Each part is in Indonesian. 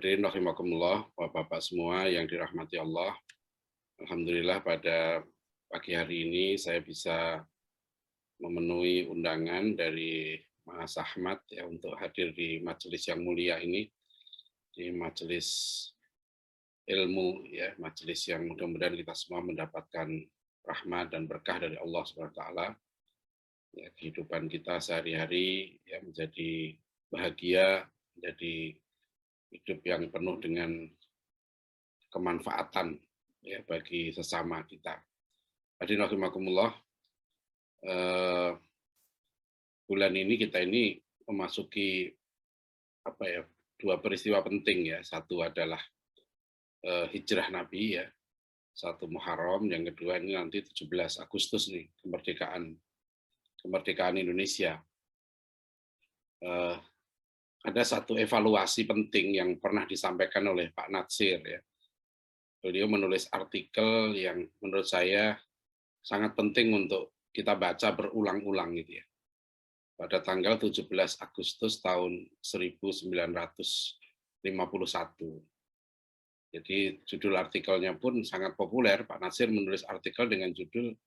Hadirin rahimakumullah, Bapak-bapak semua yang dirahmati Allah. Alhamdulillah pada pagi hari ini saya bisa memenuhi undangan dari Mas Ahmad ya untuk hadir di majelis yang mulia ini, di majelis ilmu ya, majelis yang mudah-mudahan kita semua mendapatkan rahmat dan berkah dari Allah Subhanahu wa taala. Ya, kehidupan kita sehari-hari ya menjadi bahagia, menjadi hidup yang penuh dengan kemanfaatan ya bagi sesama kita. Hadirin rahimakumullah, bulan ini kita ini memasuki apa ya, dua peristiwa penting ya. Satu adalah hijrah Nabi ya, satu Muharram, yang kedua ini nanti 17 Agustus nih, kemerdekaan Indonesia. Ada satu evaluasi penting yang pernah disampaikan oleh Pak Natsir ya. Beliau menulis artikel yang menurut saya sangat penting untuk kita baca berulang-ulang gitu ya. Pada tanggal 17 Agustus tahun 1951. Jadi judul artikelnya pun sangat populer. Pak Natsir menulis artikel dengan judul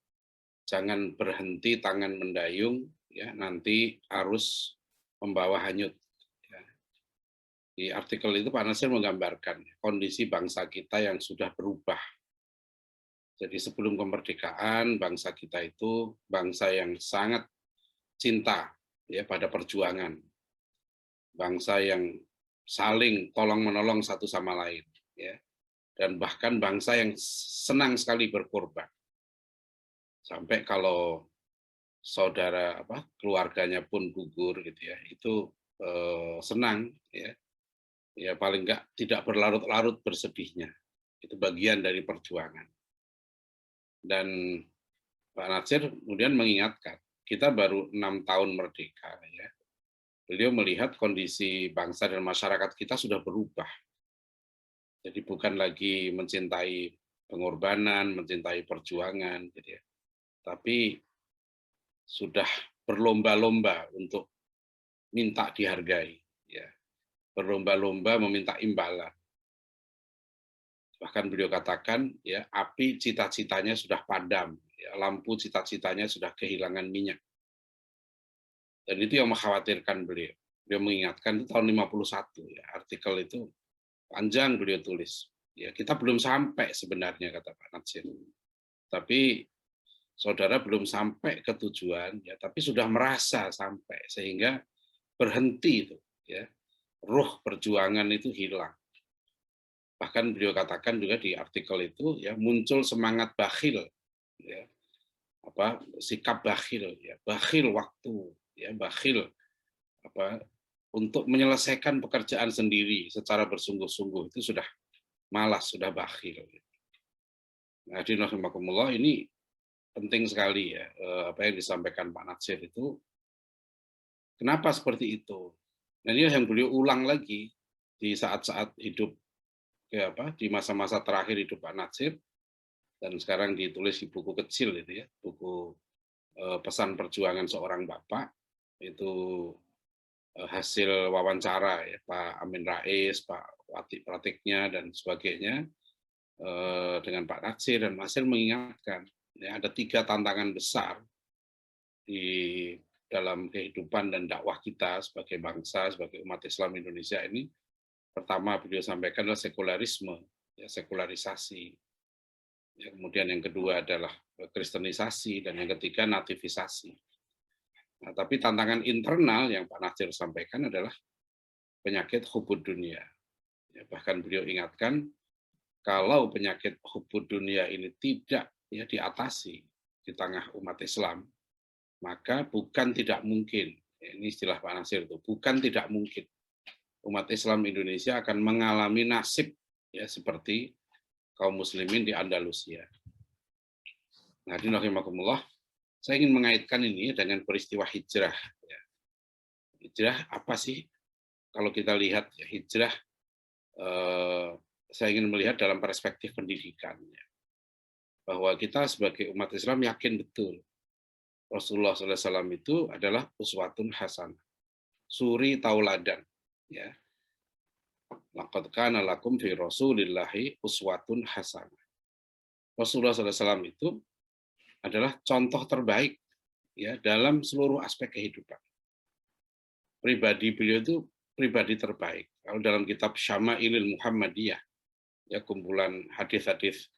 "Jangan berhenti tangan mendayung, ya nanti arus membawa hanyut". Ya. Di artikel itu Pak Natsir menggambarkan kondisi bangsa kita yang sudah berubah. Jadi sebelum kemerdekaan, bangsa kita itu bangsa yang sangat cinta ya pada perjuangan, bangsa yang saling tolong-menolong satu sama lain, ya, dan bahkan bangsa yang senang sekali berkorban. Sampai kalau saudara keluarganya pun gugur gitu ya, itu senang ya, ya paling enggak tidak berlarut-larut bersedihnya. Itu bagian dari perjuangan. Dan Pak Natsir kemudian mengingatkan, kita baru 6 tahun merdeka ya. Beliau melihat kondisi bangsa dan masyarakat kita sudah berubah. Jadi bukan lagi mencintai pengorbanan, mencintai perjuangan gitu ya. Tapi sudah berlomba-lomba untuk minta dihargai ya. Berlomba-lomba meminta imbalan. Bahkan beliau katakan ya, api cita-citanya sudah padam, ya, lampu cita-citanya sudah kehilangan minyak. Dan itu yang mengkhawatirkan beliau. Beliau mengingatkan itu tahun 51 ya, artikel itu panjang beliau tulis. Ya, kita belum sampai sebenarnya kata Pak Natsir. Tapi saudara belum sampai ke tujuan ya, tapi sudah merasa sampai sehingga berhenti itu ya. Ruh perjuangan itu hilang. Bahkan beliau katakan juga di artikel itu ya, muncul semangat bakhil ya, sikap bakhil ya, bakhil waktu ya, bakhil untuk menyelesaikan pekerjaan sendiri secara bersungguh-sungguh, itu sudah malas, sudah bakhil. Nah, hadirin rahimakumullah, ini penting sekali ya, apa yang disampaikan Pak Natsir itu. Kenapa seperti itu? Nah, ini yang beliau ulang lagi di saat-saat hidup ya, di masa-masa terakhir hidup Pak Natsir, dan sekarang ditulis di buku kecil itu ya, buku pesan perjuangan seorang bapak, itu hasil wawancara ya Pak Amin Rais, Pak Wati Pratiknya dan sebagainya, dengan Pak Natsir, dan Natsir mengingatkan ya, ada 3 tantangan besar di dalam kehidupan dan dakwah kita sebagai bangsa, sebagai umat Islam Indonesia ini. Pertama beliau sampaikan adalah sekularisme, ya, sekularisasi. Ya, kemudian yang kedua adalah kristenisasi, dan yang ketiga nativisasi. Nah, tapi tantangan internal yang Pak Natsir sampaikan adalah penyakit hubud dunia. Ya, bahkan beliau ingatkan, kalau penyakit hubud dunia ini tidak ya diatasi di tengah umat Islam, maka bukan tidak mungkin, ini istilah Pak Natsir itu, bukan tidak mungkin umat Islam Indonesia akan mengalami nasib ya seperti kaum muslimin di Andalusia. Nah, hadirin rahimakumullah, saya ingin mengaitkan ini dengan peristiwa hijrah. Ya. Hijrah apa sih? Kalau kita lihat ya, hijrah, saya ingin melihat dalam perspektif pendidikan. Ya. Bahwa kita sebagai umat Islam yakin betul Rasulullah SAW itu adalah uswatun hasanah, suri tauladan. Ya. Laqad kana lakum fi Rasulillahi uswatun hasanah. Rasulullah SAW itu adalah contoh terbaik ya dalam seluruh aspek kehidupan. Pribadi beliau itu pribadi terbaik. Kalau dalam kitab Syama'ilil Muhammadiyah, ya kumpulan hadis-hadis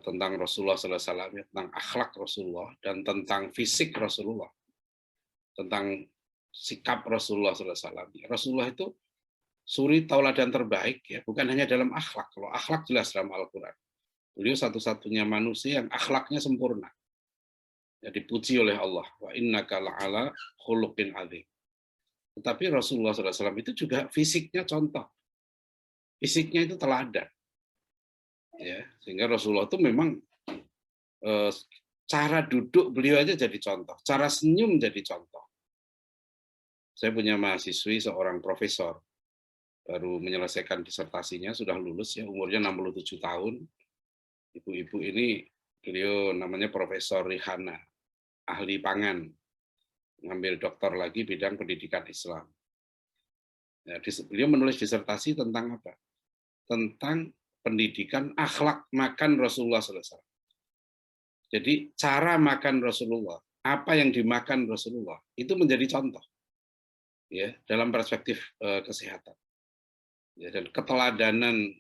tentang Rasulullah SAW, ya, tentang akhlak Rasulullah dan tentang fisik Rasulullah, tentang sikap Rasulullah SAW. Rasulullah itu suri tauladan terbaik, ya bukan hanya dalam akhlak. Kalau akhlak jelas dalam Al-Quran. Beliau satu-satunya manusia yang akhlaknya sempurna. Ya, dipuji oleh Allah. Wa innaka la'ala khuluqin adzim. Tetapi Rasulullah SAW itu juga fisiknya contoh. Fisiknya itu teladan. Ya, sehingga Rasulullah itu memang cara duduk beliau aja jadi contoh. Cara senyum jadi contoh. Saya punya mahasiswi seorang profesor. Baru menyelesaikan disertasinya, sudah lulus ya, umurnya 67 tahun. Ibu-ibu ini, beliau namanya Profesor Rihana, ahli pangan, ngambil doktor lagi bidang pendidikan Islam. Ya, beliau menulis disertasi tentang apa? Tentang pendidikan akhlak makan Rasulullah SAW. Jadi cara makan Rasulullah, apa yang dimakan Rasulullah, itu menjadi contoh ya dalam perspektif kesehatan. Ya, dan keteladanan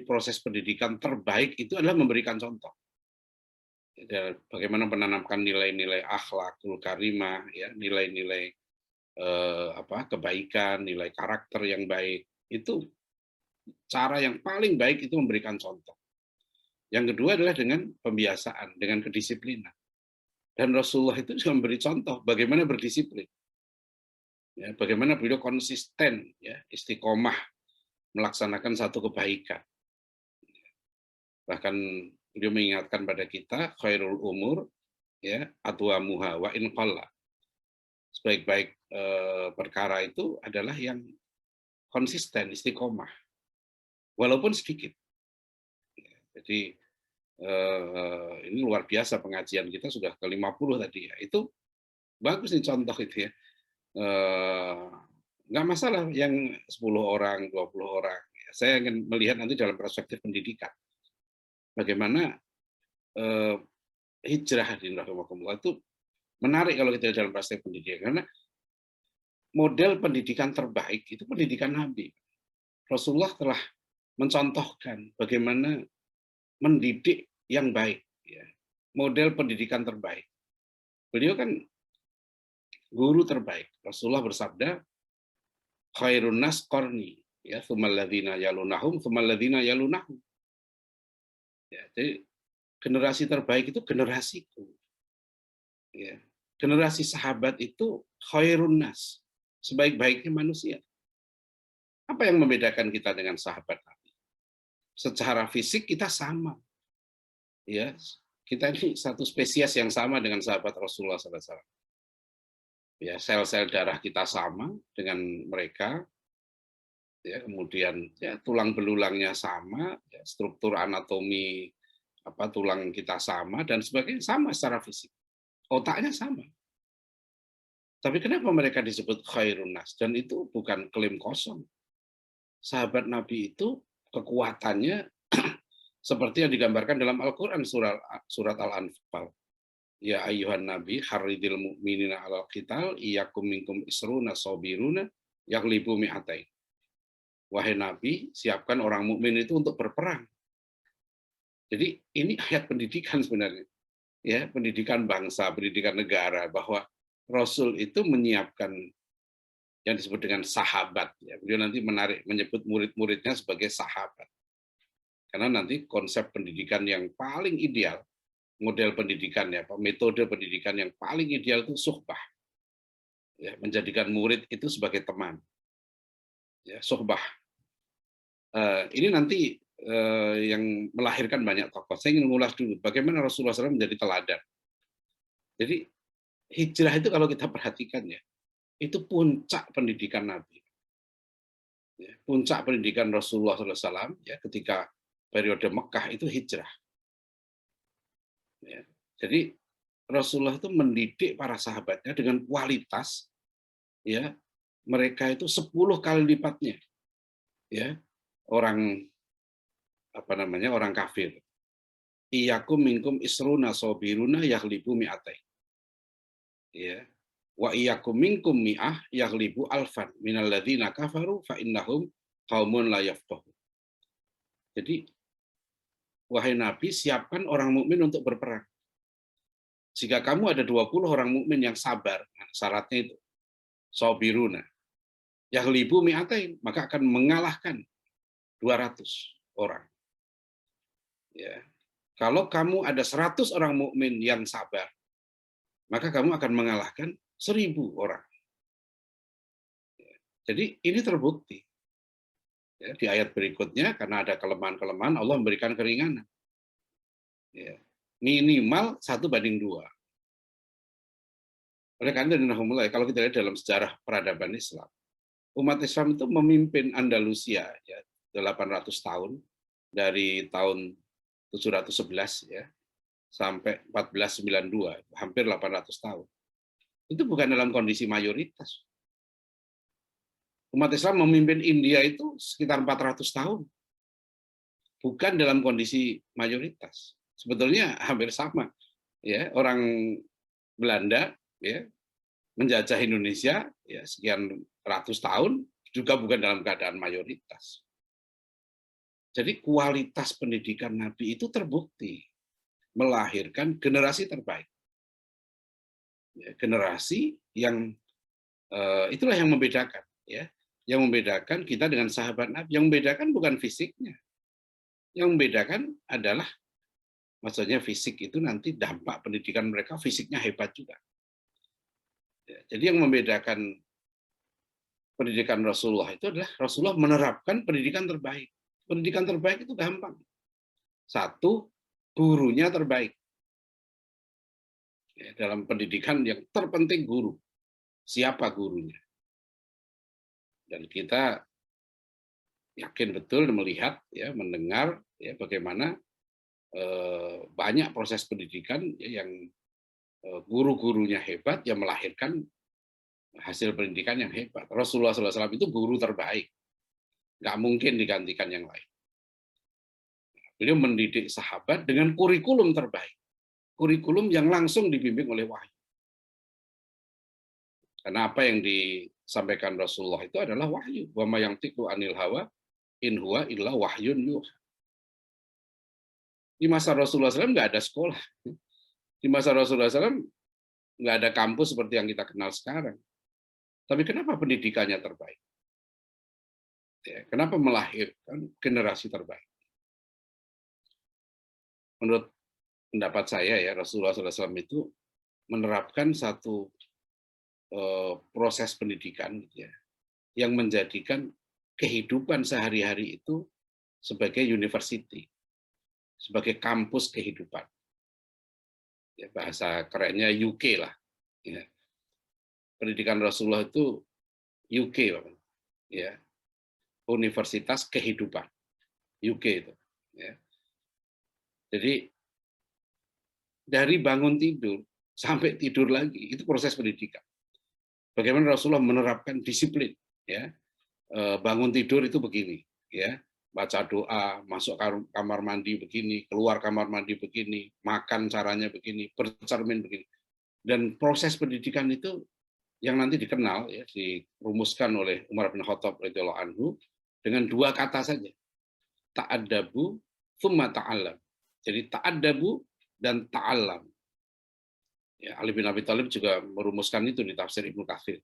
proses pendidikan terbaik itu adalah memberikan contoh. Bagaimana menanamkan nilai-nilai akhlakul karimah, ya, nilai-nilai kebaikan, nilai karakter yang baik. Itu cara yang paling baik itu memberikan contoh. Yang kedua adalah dengan pembiasaan, dengan kedisiplinan. Dan Rasulullah itu juga memberi contoh bagaimana berdisiplin. Ya, bagaimana beliau konsisten, ya, istiqomah melaksanakan satu kebaikan. Bahkan beliau mengingatkan pada kita khairul umur ya atwamuha wa in qalla. Sebaik-baik perkara itu adalah yang konsisten, istiqomah. Walaupun sedikit. Jadi ini luar biasa pengajian kita sudah ke 50 tadi ya. Itu bagus nih contoh itu ya. Nggak masalah yang 10 orang, 20 orang. Saya ingin melihat nanti dalam perspektif pendidikan. Bagaimana hijrah di rahimahumullah itu menarik kalau kita dalam perspektif pendidikan. Karena model pendidikan terbaik itu pendidikan Nabi. Rasulullah telah mencontohkan bagaimana mendidik yang baik. Ya. Model pendidikan terbaik. Beliau kan guru terbaik. Rasulullah bersabda, khairun nas qarni, ya, tsummal ladzina yalunahum, tsummal ladzina yalunahum. Ya, jadi generasi terbaik itu generasiku. Ya. Generasi sahabat itu khairun nas, sebaik-baiknya manusia. Apa yang membedakan kita dengan sahabat Nabi? Secara fisik kita sama. Ya, kita ini satu spesies yang sama dengan sahabat Rasulullah SAW. Ya, sel-sel darah kita sama dengan mereka. Ya, kemudian ya, tulang belulangnya sama, ya, struktur anatomi tulang kita sama dan sebagainya sama secara fisik. Otaknya sama. Tapi kenapa mereka disebut khairun nas? Dan itu bukan klaim kosong. Sahabat Nabi itu kekuatannya seperti yang digambarkan dalam Al-Quran surat Al-Anfal. Ya ayyuhan nabi harridil mu'minina alal qital iyyakum minkum isruna sabiruna yaghlibu mi'atain. Wahai Nabi, siapkan orang mukmin itu untuk berperang. Jadi ini ayat pendidikan sebenarnya. Ya, pendidikan bangsa, pendidikan negara, bahwa Rasul itu menyiapkan yang disebut dengan sahabat. Ya, beliau nanti menyebut murid-muridnya sebagai sahabat. Karena nanti konsep pendidikan yang paling ideal, model pendidikan ya, metode pendidikan yang paling ideal itu suhbah. Ya, menjadikan murid itu sebagai teman. Ya, suhbah. Ini nanti yang melahirkan banyak tokoh. Saya ingin mengulas dulu bagaimana Rasulullah SAW menjadi teladan. Jadi hijrah itu kalau kita perhatikan ya, itu puncak pendidikan Nabi. Ya, puncak pendidikan Rasulullah SAW ya, ketika periode Mekah itu hijrah. Ya, jadi Rasulullah itu mendidik para sahabatnya dengan kualitas, ya mereka itu 10 kali lipatnya. ya, orang apa namanya, orang kafir. Iyyakum minkum isruna sabiruna yaghlibu mi'atain. Ya. Wa iyyakum minkum mi'ah yaghlibu alfan minal ladzina kafaru fa innahum qaumun la yafqahun. Jadi wahai Nabi, siapkan orang mukmin untuk berperang. Jika kamu ada 20 orang mukmin yang sabar, nah, syaratnya itu sabiruna yaghlibu mi'atain, maka akan mengalahkan 200 orang. Ya. Kalau kamu ada 100 orang mukmin yang sabar, maka kamu akan mengalahkan 1000 orang. Jadi ini terbukti. Ya, di ayat berikutnya, karena ada kelemahan-kelemahan, Allah memberikan keringanan. Ya. Minimal 1:2. Oleh karena itu, kalau kita lihat dalam sejarah peradaban Islam, umat Islam itu memimpin Andalusia ya 800 tahun, dari tahun 711 ya sampai 1492, hampir 800 tahun. Itu bukan dalam kondisi mayoritas. Umat Islam memimpin India itu sekitar 400 tahun. Bukan dalam kondisi mayoritas. Sebetulnya hampir sama. Ya, orang Belanda ya menjajah Indonesia ya sekian ratus tahun juga bukan dalam keadaan mayoritas. Jadi kualitas pendidikan Nabi itu terbukti melahirkan generasi terbaik. Ya, generasi yang itulah yang membedakan ya. Yang membedakan kita dengan sahabat Nabi, yang membedakan bukan fisiknya. Yang membedakan adalah maksudnya fisik itu nanti dampak pendidikan mereka, fisiknya hebat juga. Ya, jadi yang membedakan pendidikan Rasulullah itu adalah Rasulullah menerapkan pendidikan terbaik. Pendidikan terbaik itu gampang. Satu, gurunya terbaik. Ya, dalam pendidikan yang terpenting guru. Siapa gurunya? Dan kita yakin betul melihat, ya, mendengar, ya, bagaimana banyak proses pendidikan ya, yang guru-gurunya hebat, yang melahirkan hasil pendidikan yang hebat. Rasulullah SAW itu guru terbaik, nggak mungkin digantikan yang lain. Beliau mendidik sahabat dengan kurikulum terbaik, kurikulum yang langsung dibimbing oleh wahyu. Karena apa yang disampaikan Rasulullah itu adalah wahyu. Wa ma yantiqu anil hawa in huwa illa wahyun yuha. Di masa Rasulullah SAW nggak ada sekolah. Di masa Rasulullah SAW nggak ada kampus seperti yang kita kenal sekarang. Tapi kenapa pendidikannya terbaik? Ya, kenapa melahirkan generasi terbaik? Menurut pendapat saya ya, Rasulullah SAW itu menerapkan satu proses pendidikan gitu ya, yang menjadikan kehidupan sehari-hari itu sebagai university, sebagai kampus kehidupan. Ya, bahasa kerennya UK lah. Ya. Pendidikan Rasulullah itu UK, ya, Universitas Kehidupan, UK itu. Ya. Jadi dari bangun tidur sampai tidur lagi itu proses pendidikan. Bagaimana Rasulullah menerapkan disiplin, ya, bangun tidur itu begini, ya, baca doa, masuk kamar mandi begini, keluar kamar mandi begini, makan caranya begini, bercermin begini. Dan proses pendidikan itu yang nanti dikenal, ya, dirumuskan oleh Umar bin Khattab radhiyallahu anhu dengan 2 kata saja, ta'addabu, tsumma ta'allam. Jadi ta'addabu dan ta'allam. Ya, Ali bin Abi Thalib juga merumuskan itu di tafsir Ibnu Katsir.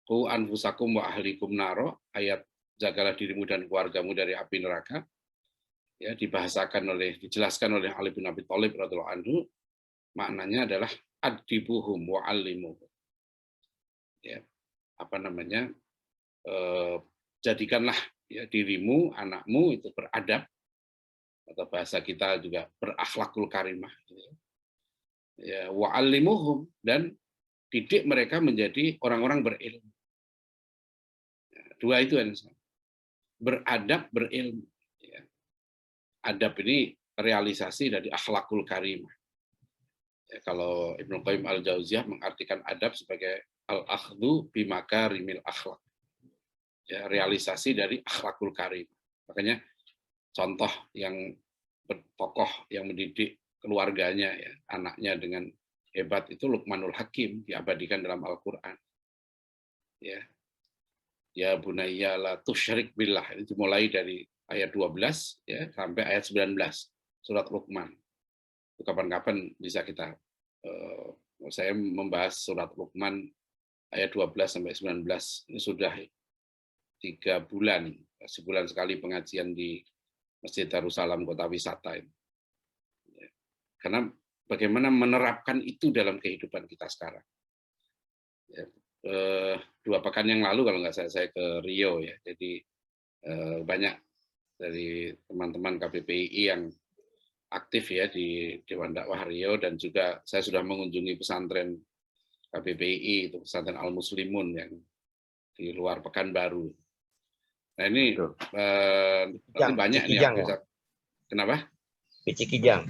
Qu anfusakum wa ahlikum naro, ayat jagalah dirimu dan keluargamu dari api neraka. Ya, dijelaskan oleh Ali bin Abi Thalib radhiyallahu anhu, maknanya adalah adibuhum wa allimuhum. Ya, apa namanya? Jadikanlah ya dirimu, anakmu itu beradab, atau bahasa kita juga berakhlakul karimah. Ya, wa'allimuhum, dan didik mereka menjadi orang-orang berilmu. Ya, 2 itu yang sama. Beradab, berilmu. Ya. Adab ini realisasi dari akhlakul karimah. Ya, kalau Ibnu Qayyim al-Jauziyah mengartikan adab sebagai al-akhdhu bimakarimil akhlak. ya, realisasi dari akhlakul karim. Makanya contoh yang tokoh yang mendidik keluarganya, ya, anaknya dengan hebat itu Luqmanul Hakim, diabadikan dalam Al-Quran. Ya, ya bunayya la tusyrik billah, itu mulai dari ayat 12 ya sampai ayat 19 surat Luqman. Kapan-kapan bisa kita saya membahas surat Luqman ayat 12 sampai 19. Ini sudah 3 bulan, sebulan sekali pengajian di Masjid Darussalam Kota Wisata ini. Karena bagaimana menerapkan itu dalam kehidupan kita sekarang. Ya, 2 pekan yang lalu kalau nggak saya ke Rio ya, jadi banyak dari teman-teman KBPI yang aktif ya di Dewan Dakwah Rio, dan juga saya sudah mengunjungi pesantren KBPI, itu pesantren Al Muslimun yang di luar Pekanbaru. Nah ini nanti banyak nih aktivitas. Kenapa? Kijang.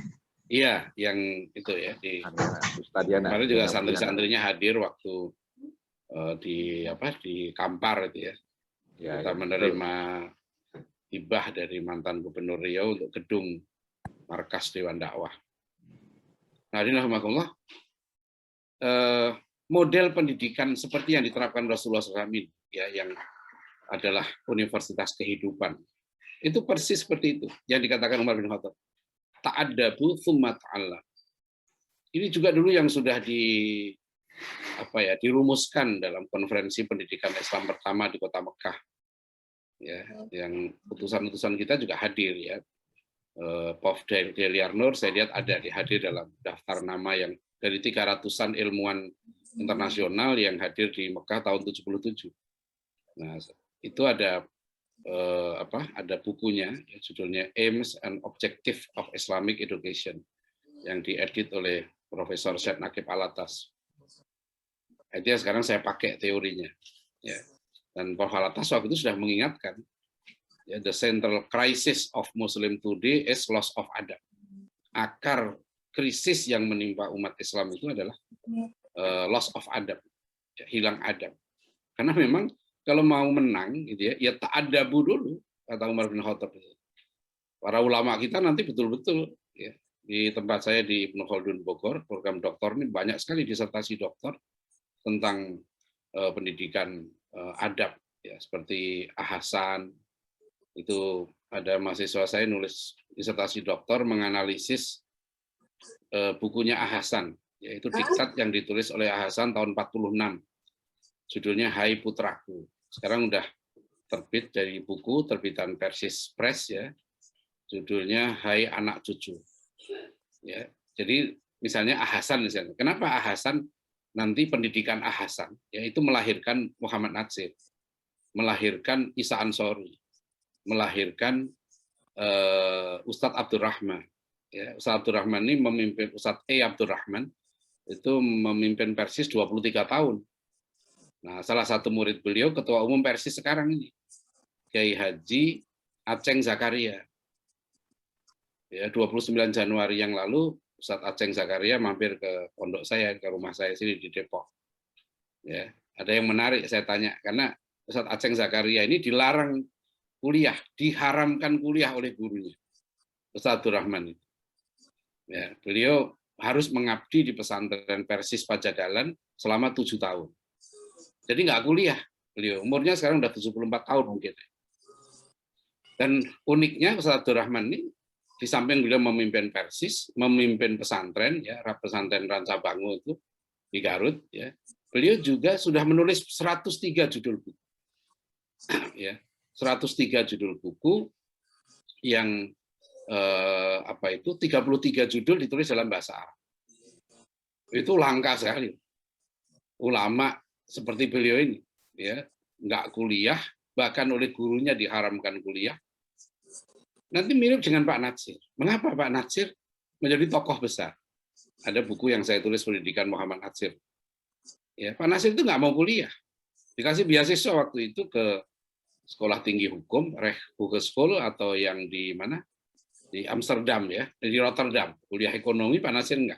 Iya, yang itu ya di kemarin juga santri-santrinya hadir waktu di Kampar itu ya. Kita menerima hibah dari mantan Gubernur Riau untuk gedung markas Dewan Dakwah. Nah, ini rahmatullah, model pendidikan seperti yang diterapkan Rasulullah SAW ya, yang adalah universitas kehidupan. Itu persis seperti itu yang dikatakan Umar bin Khattab. Ta'addabu tsumma ta'allam. Ini juga dulu yang sudah dirumuskan dalam konferensi pendidikan Islam pertama di Kota Mekah. Ya, yang utusan-utusan kita juga hadir ya. Prof. Deliarnur saya lihat ada hadir dalam daftar nama yang dari 300-an ilmuwan internasional yang hadir di Mekah tahun 77. Nah, itu ada bukunya ya, judulnya Aims and Objective of Islamic Education yang diedit oleh Profesor Syed Naqib Alatas. Itu sekarang saya pakai teorinya. Ya. Dan Prof. Alatas waktu itu sudah mengingatkan, ya, the central crisis of Muslim today is loss of adab. Akar krisis yang menimpa umat Islam itu adalah loss of adab, ya, hilang adab. Karena memang kalau mau menang, gitu ya ta'adabu dulu, kata Umar bin Khattab. Para ulama kita nanti betul-betul ya, di tempat saya di Ibnu Khaldun Bogor, program doktor ini banyak sekali disertasi doktor tentang pendidikan adab, ya, seperti Ahasan. Itu ada mahasiswa saya nulis disertasi doktor menganalisis bukunya Ahasan, yaitu diktat yang ditulis oleh Ahasan tahun 46. Judulnya Hai Putraku. Sekarang udah terbit dari buku terbitan Persis Press ya. Judulnya Hai Anak Cucu. Ya. Jadi misalnya Ahasan misalnya. Kenapa Ahasan? Nanti pendidikan Ahasan yaitu melahirkan Muhammad Natsir, melahirkan Isa Ansori, melahirkan Ustadz Abdurrahman. Ya, Ustadz Abdurrahman ini memimpin, Ustadz Abdurrahman itu memimpin Persis 23 tahun. Nah, salah satu murid beliau ketua umum Persis sekarang ini, Kiai Haji Aceng Zakaria. Ya, 29 Januari yang lalu Ustadz Aceng Zakaria mampir ke pondok saya, ke rumah saya sini di Depok. Ya, ada yang menarik saya tanya, karena Ustadz Aceng Zakaria ini dilarang kuliah, diharamkan kuliah oleh gurunya, Ustadz Abdurrahman. Ya, beliau harus mengabdi di pesantren Persis Pajagalan selama 7 tahun. Jadi nggak kuliah, beliau umurnya sekarang udah 74 tahun mungkin. Dan uniknya Ustadz Abdurrahman ini, di samping beliau memimpin Persis, memimpin pesantren, ya, pesantren Rancabangu itu di Garut, ya, beliau juga sudah menulis 103 judul buku, ya, 103 judul buku yang 33 judul ditulis dalam bahasa Arab. Itu langka sekali. Ulama seperti beliau ini, ya, nggak kuliah, bahkan oleh gurunya diharamkan kuliah. Nanti mirip dengan Pak Natsir. Mengapa Pak Natsir menjadi tokoh besar? Ada buku yang saya tulis pendidikan Muhammad Natsir. Ya, Pak Natsir itu nggak mau kuliah. Dikasih beasiswa waktu itu ke Sekolah Tinggi Hukum, Recht Hogeschool, atau yang di mana? Di Amsterdam ya, di Rotterdam. Kuliah ekonomi, Pak Natsir enggak.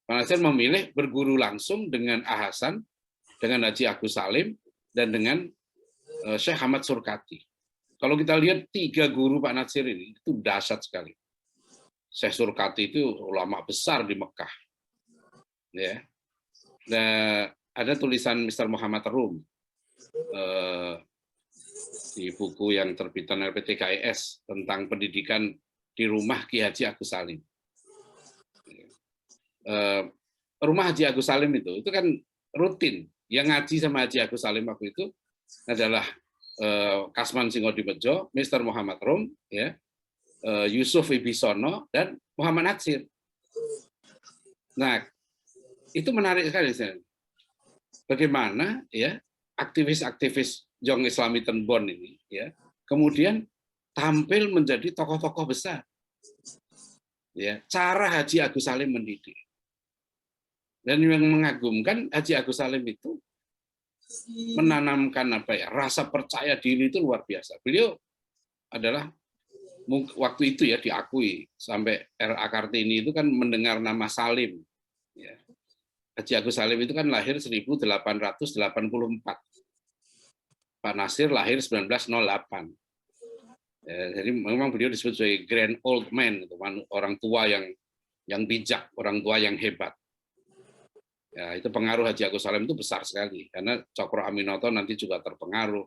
Pak Natsir memilih berguru langsung dengan Ahasan, dengan Haji Agus Salim, dan dengan Syekh Ahmad Surkati. Kalau kita lihat 3 guru Pak Natsir ini itu dahsyat sekali. Syekh Surkati itu ulama besar di Mekah. Ya. Dan ada tulisan Mr. Muhammad Rum di buku yang terbitan LPTKIS tentang pendidikan di rumah Ki Haji Agus Salim. Rumah Haji Agus Salim itu kan rutin. Yang ngaji sama Haji Agus Salim waktu itu adalah Kasman Singodimedjo, Mr. Muhammad Rum, ya, Yusuf Ibisono, dan Muhammad Natsir. Nah, itu menarik sekali. Bagaimana ya aktivis-aktivis Jong Islami Tenbon ini, ya, kemudian tampil menjadi tokoh-tokoh besar. Ya, cara Haji Agus Salim mendidik. Dan yang mengagumkan, Haji Agus Salim itu menanamkan rasa percaya diri itu luar biasa. Beliau adalah waktu itu ya diakui sampai R.A. Kartini itu kan mendengar nama Salim. Ya. Haji Agus Salim itu kan lahir 1884. Pak Nasir lahir 1908. Ya, jadi memang beliau disebut sebagai grand old man, orang tua yang bijak, orang tua yang hebat. Ya, itu pengaruh Haji Agus Salim itu besar sekali, karena Cokro Aminoto nanti juga terpengaruh,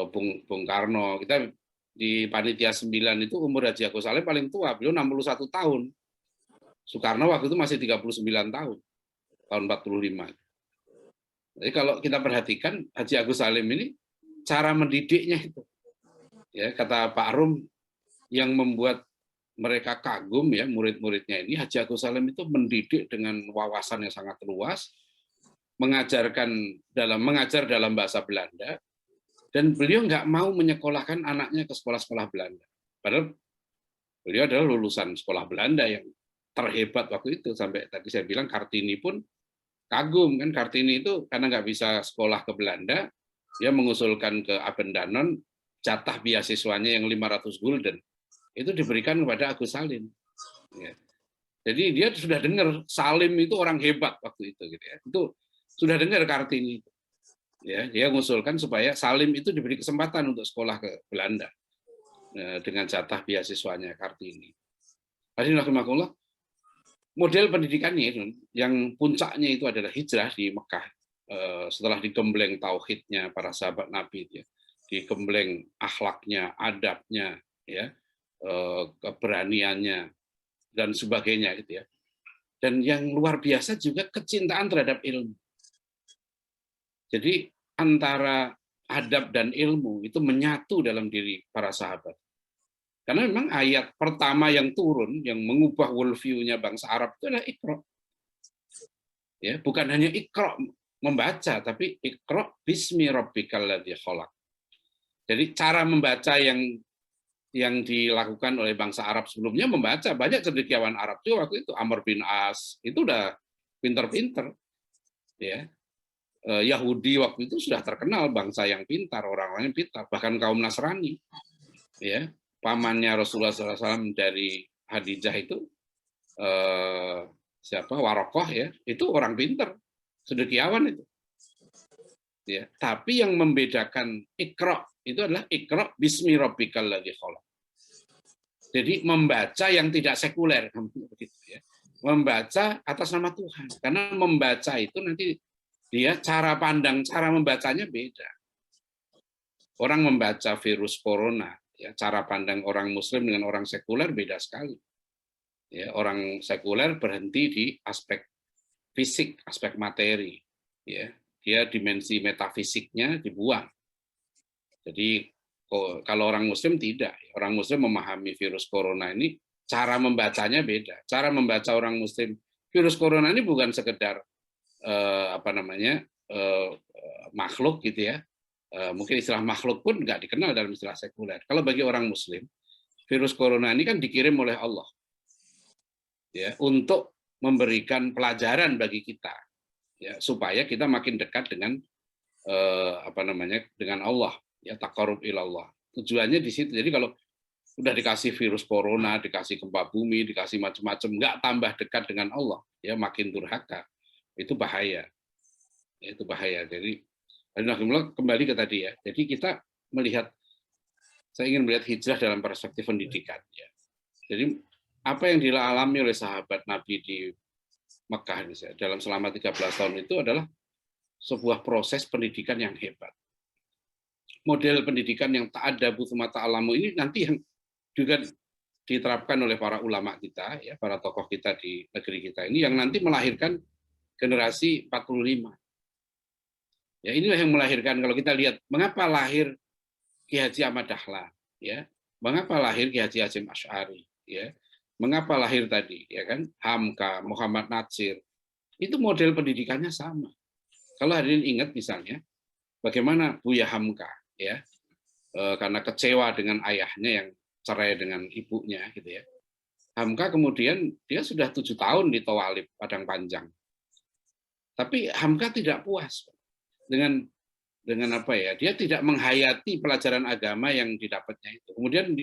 Bung Karno. Kita di Panitia 9 itu umur Haji Agus Salim paling tua, beliau 61 tahun. Soekarno waktu itu masih 39 tahun, tahun 45. Jadi kalau kita perhatikan Haji Agus Salim ini, cara mendidiknya itu, ya kata Pak Rum, yang membuat mereka kagum ya murid-muridnya ini, Haji Agus Salim itu mendidik dengan wawasan yang sangat luas, mengajar dalam bahasa Belanda, dan beliau nggak mau menyekolahkan anaknya ke sekolah-sekolah Belanda. Padahal beliau adalah lulusan sekolah Belanda yang terhebat waktu itu, sampai tadi saya bilang Kartini pun kagum kan. Kartini itu karena nggak bisa sekolah ke Belanda, dia mengusulkan ke Abendanon jatah beasiswanya yang 500 gulden. Itu diberikan kepada Agus Salim. Ya. Jadi dia sudah dengar Salim itu orang hebat waktu itu, gitu ya. Itu sudah dengar Kartini. Ya, dia mengusulkan supaya Salim itu diberi kesempatan untuk sekolah ke Belanda dengan jatah beasiswanya Kartini. Alhamdulillah, model pendidikannya yang puncaknya itu adalah hijrah di Mekah setelah digembleng tauhidnya para sahabat Nabi, ya, digembleng akhlaknya, adabnya, ya. Keberaniannya dan sebagainya gitu ya. Dan yang luar biasa juga kecintaan terhadap ilmu. Jadi antara adab dan ilmu itu menyatu dalam diri para sahabat. Karena memang ayat pertama yang turun yang mengubah worldview-nya bangsa Arab itu adalah Iqra. Ya, bukan hanya Iqra membaca, tapi Iqra bismi rabbikal ladzi khalaq. Jadi cara membaca yang dilakukan oleh bangsa Arab sebelumnya membaca, banyak cendekiawan Arab juga waktu itu, Amr bin As itu udah pinter-pinter, ya. Yahudi waktu itu sudah terkenal bangsa yang pintar, orang-orang yang pintar, bahkan kaum Nasrani, ya, pamannya Rasulullah SAW dari Hadijah itu Warokoh, ya, itu orang pinter, cendekiawan itu, ya. Tapi yang membedakan Iqra itu adalah Iqra bismi rabbikal ladzi khalaq. Jadi membaca yang tidak sekuler, begitu ya. Membaca atas nama Tuhan. Karena membaca itu nanti dia cara pandang, cara membacanya beda. Orang membaca virus corona, ya, cara pandang orang Muslim dengan orang sekuler beda sekali. Ya, orang sekuler berhenti di aspek fisik, aspek materi, ya. Dia dimensi metafisiknya dibuang. Jadi kalau orang Muslim tidak, orang Muslim memahami virus corona ini cara membacanya beda. Cara membaca orang Muslim virus corona ini bukan sekedar makhluk gitu ya. Mungkin istilah makhluk pun nggak dikenal dalam istilah sekuler. Kalau bagi orang Muslim, virus corona ini kan dikirim oleh Allah, ya, untuk memberikan pelajaran bagi kita, ya, supaya kita makin dekat dengan dengan Allah. Ya, taqarrub ilallah. Tujuannya di situ. Jadi kalau udah dikasih virus corona, dikasih gempa bumi, dikasih macam-macam, nggak tambah dekat dengan Allah, ya makin durhaka. Itu bahaya. Ya, itu bahaya. Jadi Kembali ke tadi ya. Jadi kita melihat, saya ingin melihat hijrah dalam perspektif pendidikan. Ya. Jadi apa yang dialami oleh sahabat Nabi di Mekah dalam selama 13 tahun itu adalah sebuah proses pendidikan yang hebat. Model pendidikan yang ta'adabu tsumma ta'allamu ini nanti yang juga diterapkan oleh para ulama kita, ya, para tokoh kita di negeri kita ini, yang nanti melahirkan generasi 45. Ya, inilah yang melahirkan, kalau kita lihat mengapa lahir Ki Haji Ahmad Dahlan, ya, mengapa lahir Ki Haji Hasyim Asy'ari, ya, mengapa lahir tadi, ya kan, Hamka, Muhammad Natsir, itu model pendidikannya sama. Kalau hadirin ingat misalnya, bagaimana Buya Hamka, ya, karena kecewa dengan ayahnya yang cerai dengan ibunya, gitu ya. Hamka kemudian dia sudah 7 tahun di Tawalib Padang Panjang, tapi Hamka tidak puas dengan apa ya, dia tidak menghayati pelajaran agama yang didapatnya itu. Kemudian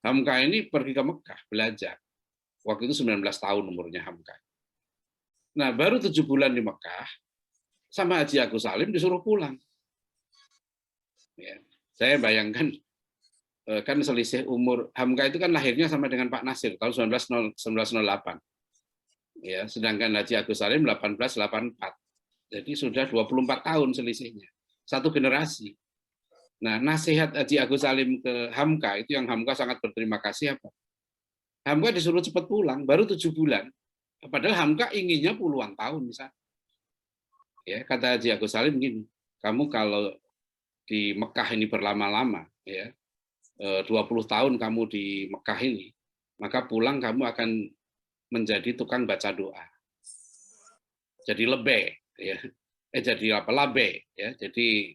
Hamka ini pergi ke Mekah belajar. Waktu itu 19 tahun umurnya Hamka. Nah, baru 7 bulan di Mekah, sama Haji Agus Salim disuruh pulang. Ya, saya bayangkan, kan selisih umur Hamka itu kan lahirnya sama dengan Pak Nasir tahun 1908. Ya, sedangkan Haji Agus Salim 1884. Jadi sudah 24 tahun selisihnya. Satu generasi. Nah, nasihat Haji Agus Salim ke Hamka itu yang Hamka sangat berterima kasih apa? Hamka disuruh cepat pulang, baru 7 bulan. Padahal Hamka inginnya puluhan tahun misalnya. Ya, kata Haji Agus Salim begini, kamu kalau di Mekah ini berlama-lama, ya, 20 tahun kamu di Mekah ini, maka pulang kamu akan menjadi tukang baca doa. Jadi lebih, ya. Jadi apa, labe, ya, jadi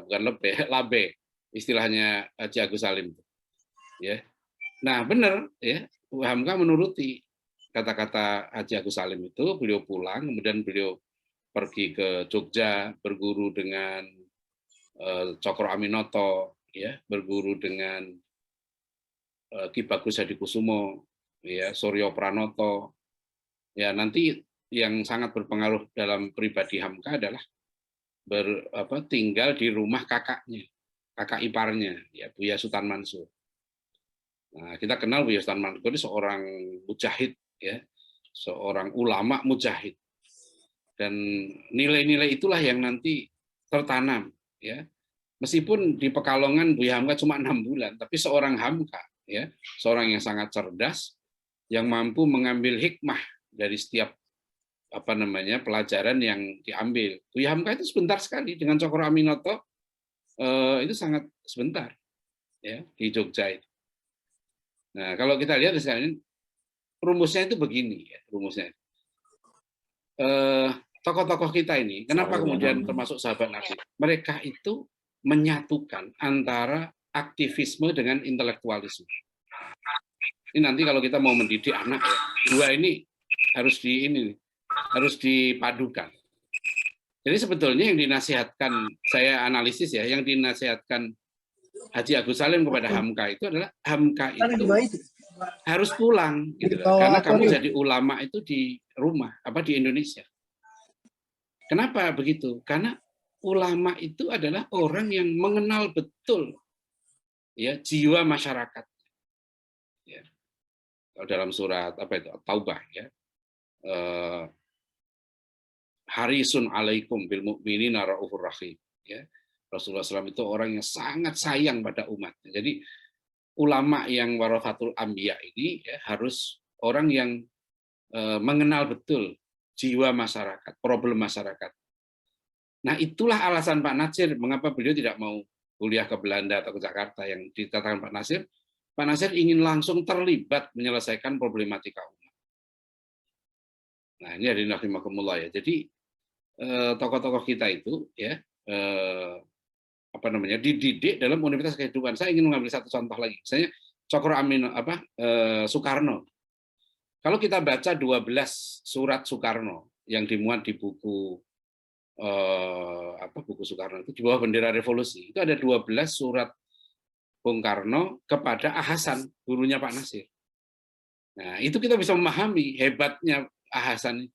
bukan lebih, labe, istilahnya Haji Agus Salim, ya. Nah benar, ya, Hamka menuruti kata-kata Haji Agus Salim itu. Beliau pulang, kemudian beliau pergi ke Jogja, berguru dengan Cokro Aminoto, ya, berguru dengan Ki Bagus Hadikusumo, ya, Suryo Pranoto, ya. Nanti yang sangat berpengaruh dalam pribadi Hamka adalah tinggal di rumah kakaknya, kakak iparnya, ya, Buya Sultan Mansur. Nah, kita kenal Buya Sultan Mansur ini seorang mujahid, ya, seorang ulama mujahid, dan nilai-nilai itulah yang nanti tertanam, ya. Meskipun di Pekalongan Buya Hamka cuma 6 bulan, tapi seorang Hamka, ya, seorang yang sangat cerdas, yang mampu mengambil hikmah dari setiap pelajaran yang diambil. Buya Hamka itu sebentar sekali dengan Cokro Aminoto, itu sangat sebentar, ya, di Jogja itu. Nah, kalau kita lihat misalnya rumusnya itu begini, ya, rumusnya. Tokoh-tokoh kita ini, kenapa kemudian termasuk sahabat Nabi, mereka itu menyatukan antara aktivisme dengan intelektualisme. Ini nanti kalau kita mau mendidik anak, ya, dua ini harus dipadukan. Jadi sebetulnya yang dinasihatkan, saya analisis ya, yang dinasihatkan Haji Agus Salim kepada Hamka itu adalah Hamka itu harus pulang, gitu, karena kamu jadi ulama itu di rumah, di Indonesia. Kenapa begitu? Karena ulama itu adalah orang yang mengenal betul, ya, jiwa masyarakat. Ya. Dalam surat Taubah, ya, harisun alaikum bil mu'minina raufur rahim, ya. Rasulullah SAW itu orang yang sangat sayang pada umat. Jadi ulama yang warathatul anbiya ini, ya, harus orang yang mengenal betul jiwa masyarakat, problem masyarakat. Nah, itulah alasan Pak Natsir mengapa beliau tidak mau kuliah ke Belanda atau ke Jakarta yang dikatakan Pak Natsir. Pak Natsir ingin langsung terlibat menyelesaikan problematika umat. Nah, ini hadirin rahimakumullah, ya. Jadi tokoh-tokoh kita itu, ya, dididik dalam universitas kehidupan. Saya ingin mengambil satu contoh lagi. Misalnya Cokro Soekarno. Kalau kita baca 12 surat Soekarno yang dimuat di buku buku Soekarno itu di bawah bendera revolusi, itu ada 12 surat Bung Karno kepada Ahasan, gurunya Pak Nasir. Nah, itu kita bisa memahami hebatnya Ahasan itu.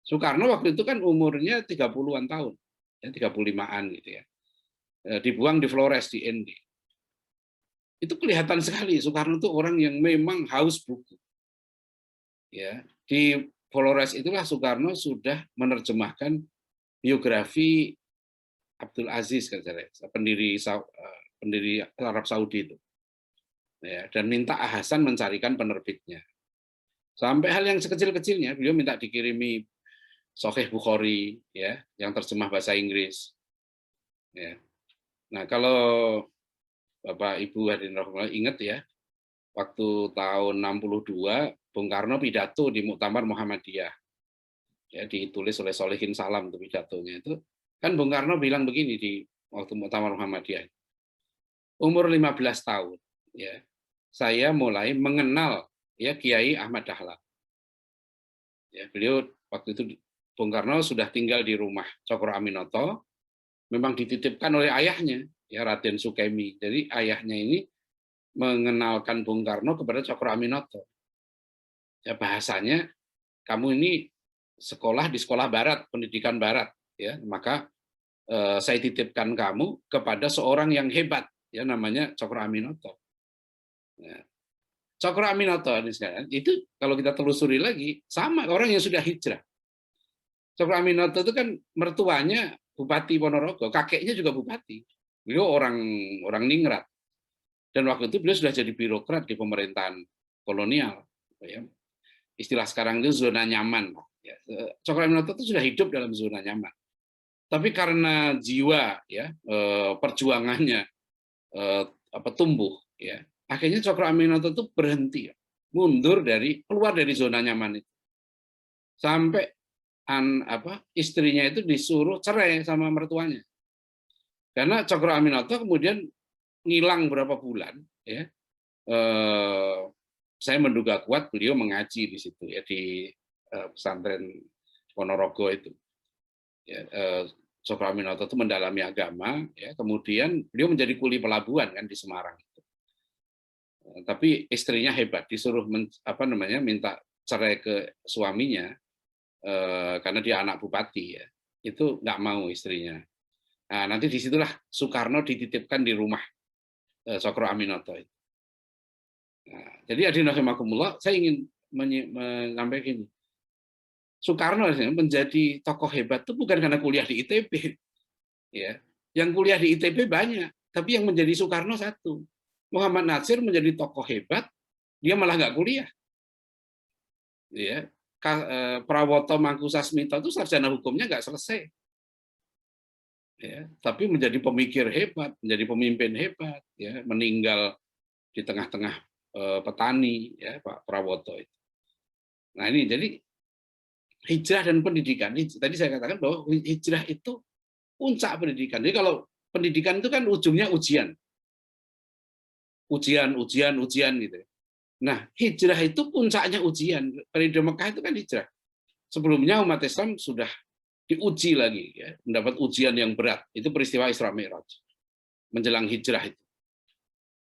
Soekarno waktu itu kan umurnya 30-an tahun. ya 35-an gitu ya. Dibuang di Flores di ND. Itu kelihatan sekali Soekarno itu orang yang memang haus buku. Ya, di Flores itulah Soekarno sudah menerjemahkan biografi Abdul Aziz pendiri Arab Saudi itu. Ya, dan minta Hasan mencarikan penerbitnya. Sampai hal yang sekecil-kecilnya, beliau minta dikirimi Sahih Bukhari ya, yang terjemah bahasa Inggris. Ya. Nah, kalau Bapak Ibu hadirin rahimahullah ingat ya, waktu tahun 62 Bung Karno pidato di Muktamar Muhammadiyah. Ya, ditulis oleh Solihin Salam itu pidatonya itu. Kan Bung Karno bilang begini di waktu Muktamar Muhammadiyah. Umur 15 tahun ya. Saya mulai mengenal ya Kiai Ahmad Dahlan. Ya, beliau waktu itu Bung Karno sudah tinggal di rumah Cokro Aminoto, memang dititipkan oleh ayahnya ya Raden Sukemi. Jadi ayahnya ini mengenalkan Bung Karno kepada Cokro Aminoto. Ya bahasanya kamu ini sekolah di sekolah barat, pendidikan barat ya, maka saya titipkan kamu kepada seorang yang hebat ya namanya Cokro Aminoto. Ya. Cokro Aminoto ini sekarang itu kalau kita telusuri lagi sama orang yang sudah hijrah. Cokro Aminoto itu kan mertuanya Bupati Ponorogo, kakeknya juga bupati. Beliau orang Ningrat. Dan waktu itu beliau sudah jadi birokrat di pemerintahan kolonial. Ya. Istilah sekarang itu zona nyaman. Ya. Cokro Aminoto itu sudah hidup dalam zona nyaman. Tapi karena jiwa ya perjuangannya tumbuh ya, akhirnya Cokro Aminoto itu berhenti, mundur keluar dari zona nyaman itu. Sampai istrinya itu disuruh cerai sama mertuanya. Karena Cokro Aminoto kemudian ngilang berapa bulan ya. Saya menduga kuat beliau mengaji di situ ya di pesantren Ponorogo itu. Ya, Cokro Aminoto itu mendalami agama, ya, kemudian beliau menjadi kuli pelabuhan kan di Semarang. Tapi istrinya hebat, disuruh minta cerai ke suaminya karena dia anak bupati ya, itu nggak mau istrinya. Nah, nanti disitulah Soekarno dititipkan di rumah Cokro Aminoto itu. Nah, jadi hadirin rahimakumullah, saya ingin menyampaikan Soekarno menjadi tokoh hebat itu bukan karena kuliah di ITB, ya. Yang kuliah di ITB banyak, tapi yang menjadi Soekarno satu. Muhammad Natsir menjadi tokoh hebat, dia malah nggak kuliah. Ya. Prawoto Mangkusasmito itu sarjana hukumnya nggak selesai. Ya, tapi menjadi pemikir hebat, menjadi pemimpin hebat, ya, meninggal di tengah-tengah petani, ya, Pak Prawoto itu. Nah ini jadi hijrah dan pendidikan. Tadi saya katakan bahwa hijrah itu puncak pendidikan. Jadi kalau pendidikan itu kan ujungnya ujian, ujian gitu. Nah hijrah itu puncaknya ujian. Periode Mekah itu kan hijrah. Sebelumnya umat Islam sudah diuji lagi, ya, mendapat ujian yang berat. Itu peristiwa Isra Mi'raj menjelang hijrah itu.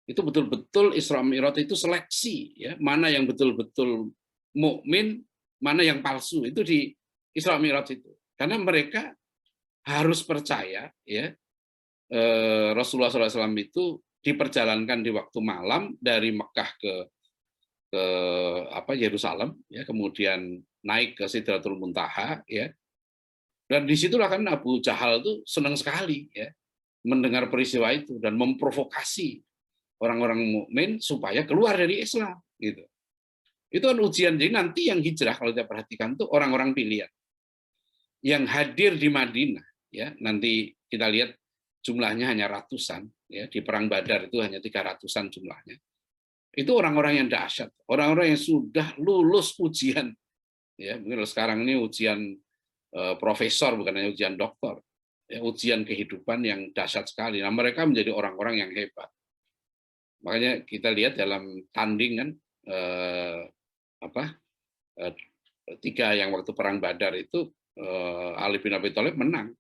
Itu betul-betul Isra Mi'raj itu seleksi, ya, mana yang betul-betul mukmin, mana yang palsu. Itu di Isra Mi'raj itu. Karena mereka harus percaya, ya, Rasulullah SAW itu diperjalankan di waktu malam dari Mekah ke Yerusalem, ya, kemudian naik ke Sidratul Muntaha, ya. Dan disitulah kan Abu Jahal itu senang sekali, ya, mendengar peristiwa itu dan memprovokasi orang-orang mukmin supaya keluar dari Islam, gitu. Itu kan ujian. Jadi nanti yang hijrah kalau kita perhatikan tuh orang-orang pilihan yang hadir di Madinah, ya, nanti kita lihat jumlahnya hanya ratusan, ya, di perang Badar itu hanya 300-an jumlahnya. Itu orang-orang yang dahsyat, orang-orang yang sudah lulus ujian, ya, mungkin sekarang ini ujian profesor bukan hanya ujian doktor, ya, ujian kehidupan yang dahsyat sekali. Nah, mereka menjadi orang-orang yang hebat. Makanya kita lihat dalam tanding kan tiga yang waktu perang Badar itu Ali bin Abi Thalib menang,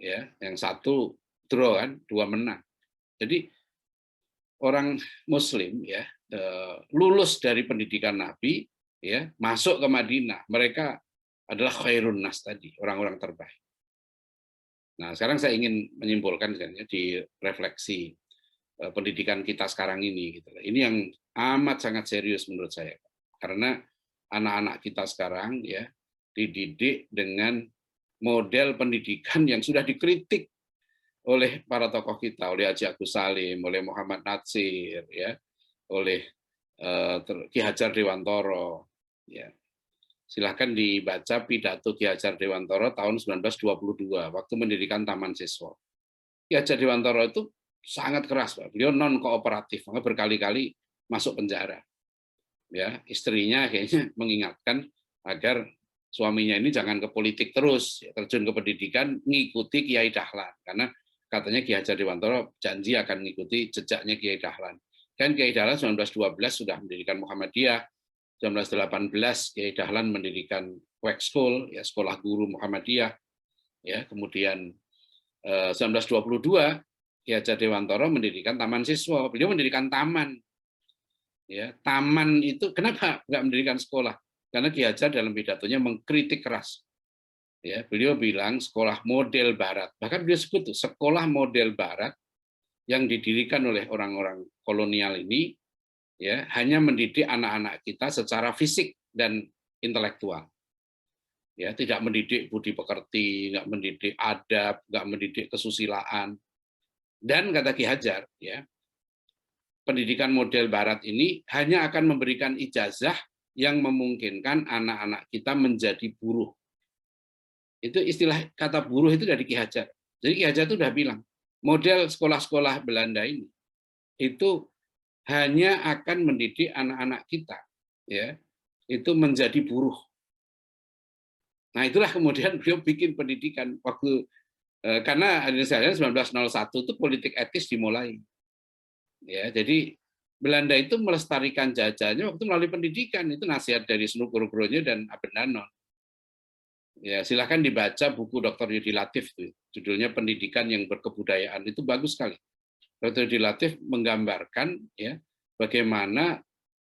ya, yang satu draw kan, dua menang. Jadi orang Muslim, ya, lulus dari pendidikan Nabi, ya, masuk ke Madinah, mereka adalah khairun nas tadi, orang-orang terbaik. Nah, sekarang saya ingin menyimpulkan di refleksi pendidikan kita sekarang ini. Gitu. Ini yang amat sangat serius menurut saya. Karena anak-anak kita sekarang ya dididik dengan model pendidikan yang sudah dikritik oleh para tokoh kita, oleh Haji Agus Salim, oleh Muhammad Natsir, ya, oleh Ki Hajar Dewantoro. Ya. Silahkan dibaca pidato Ki Hajar Dewantoro tahun 1922 waktu mendirikan Taman Siswa. Ki Hajar Dewantoro itu sangat keras, Pak. Beliau non kooperatif, maka berkali-kali masuk penjara. Ya, istrinya kayaknya mengingatkan agar suaminya ini jangan ke politik terus, terjun ke pendidikan, ngikuti Kiai Dahlan, karena katanya Ki Hajar Dewantoro janji akan mengikuti jejaknya Kiai Dahlan. Kan Kiai Dahlan 1912 sudah mendirikan Muhammadiyah, 1918 Kiai Dahlan mendirikan Wek School, ya sekolah guru Muhammadiyah, ya kemudian 1922 Ki Hajar Dewantoro mendirikan Taman Siswa, beliau mendirikan taman. Ya, taman itu kenapa nggak mendirikan sekolah? Karena Ki Hajar dalam pidatonya mengkritik keras. Ya, beliau bilang sekolah model Barat. Bahkan beliau sebut tuh, sekolah model Barat yang didirikan oleh orang-orang kolonial ini ya hanya mendidik anak-anak kita secara fisik dan intelektual. Ya, tidak mendidik budi pekerti, nggak mendidik adab, nggak mendidik kesusilaan. Dan kata Ki Hajar, ya, pendidikan model Barat ini hanya akan memberikan ijazah yang memungkinkan anak-anak kita menjadi buruh. Itu istilah kata buruh itu dari Ki Hajar. Jadi Ki Hajar itu sudah bilang, model sekolah-sekolah Belanda ini itu hanya akan mendidik anak-anak kita, ya, itu menjadi buruh. Nah itulah kemudian beliau bikin pendidikan waktu karena Indonesia 1901 itu politik etis dimulai. Ya, jadi Belanda itu melestarikan jajahnya waktu melalui pendidikan, itu nasihat dari Snu Guru-Gurunya dan Abendanon. Ya, silahkan dibaca buku Dr. Yudi Latif itu, judulnya Pendidikan yang Berkebudayaan, itu bagus sekali. Dr. Yudi Latif menggambarkan ya bagaimana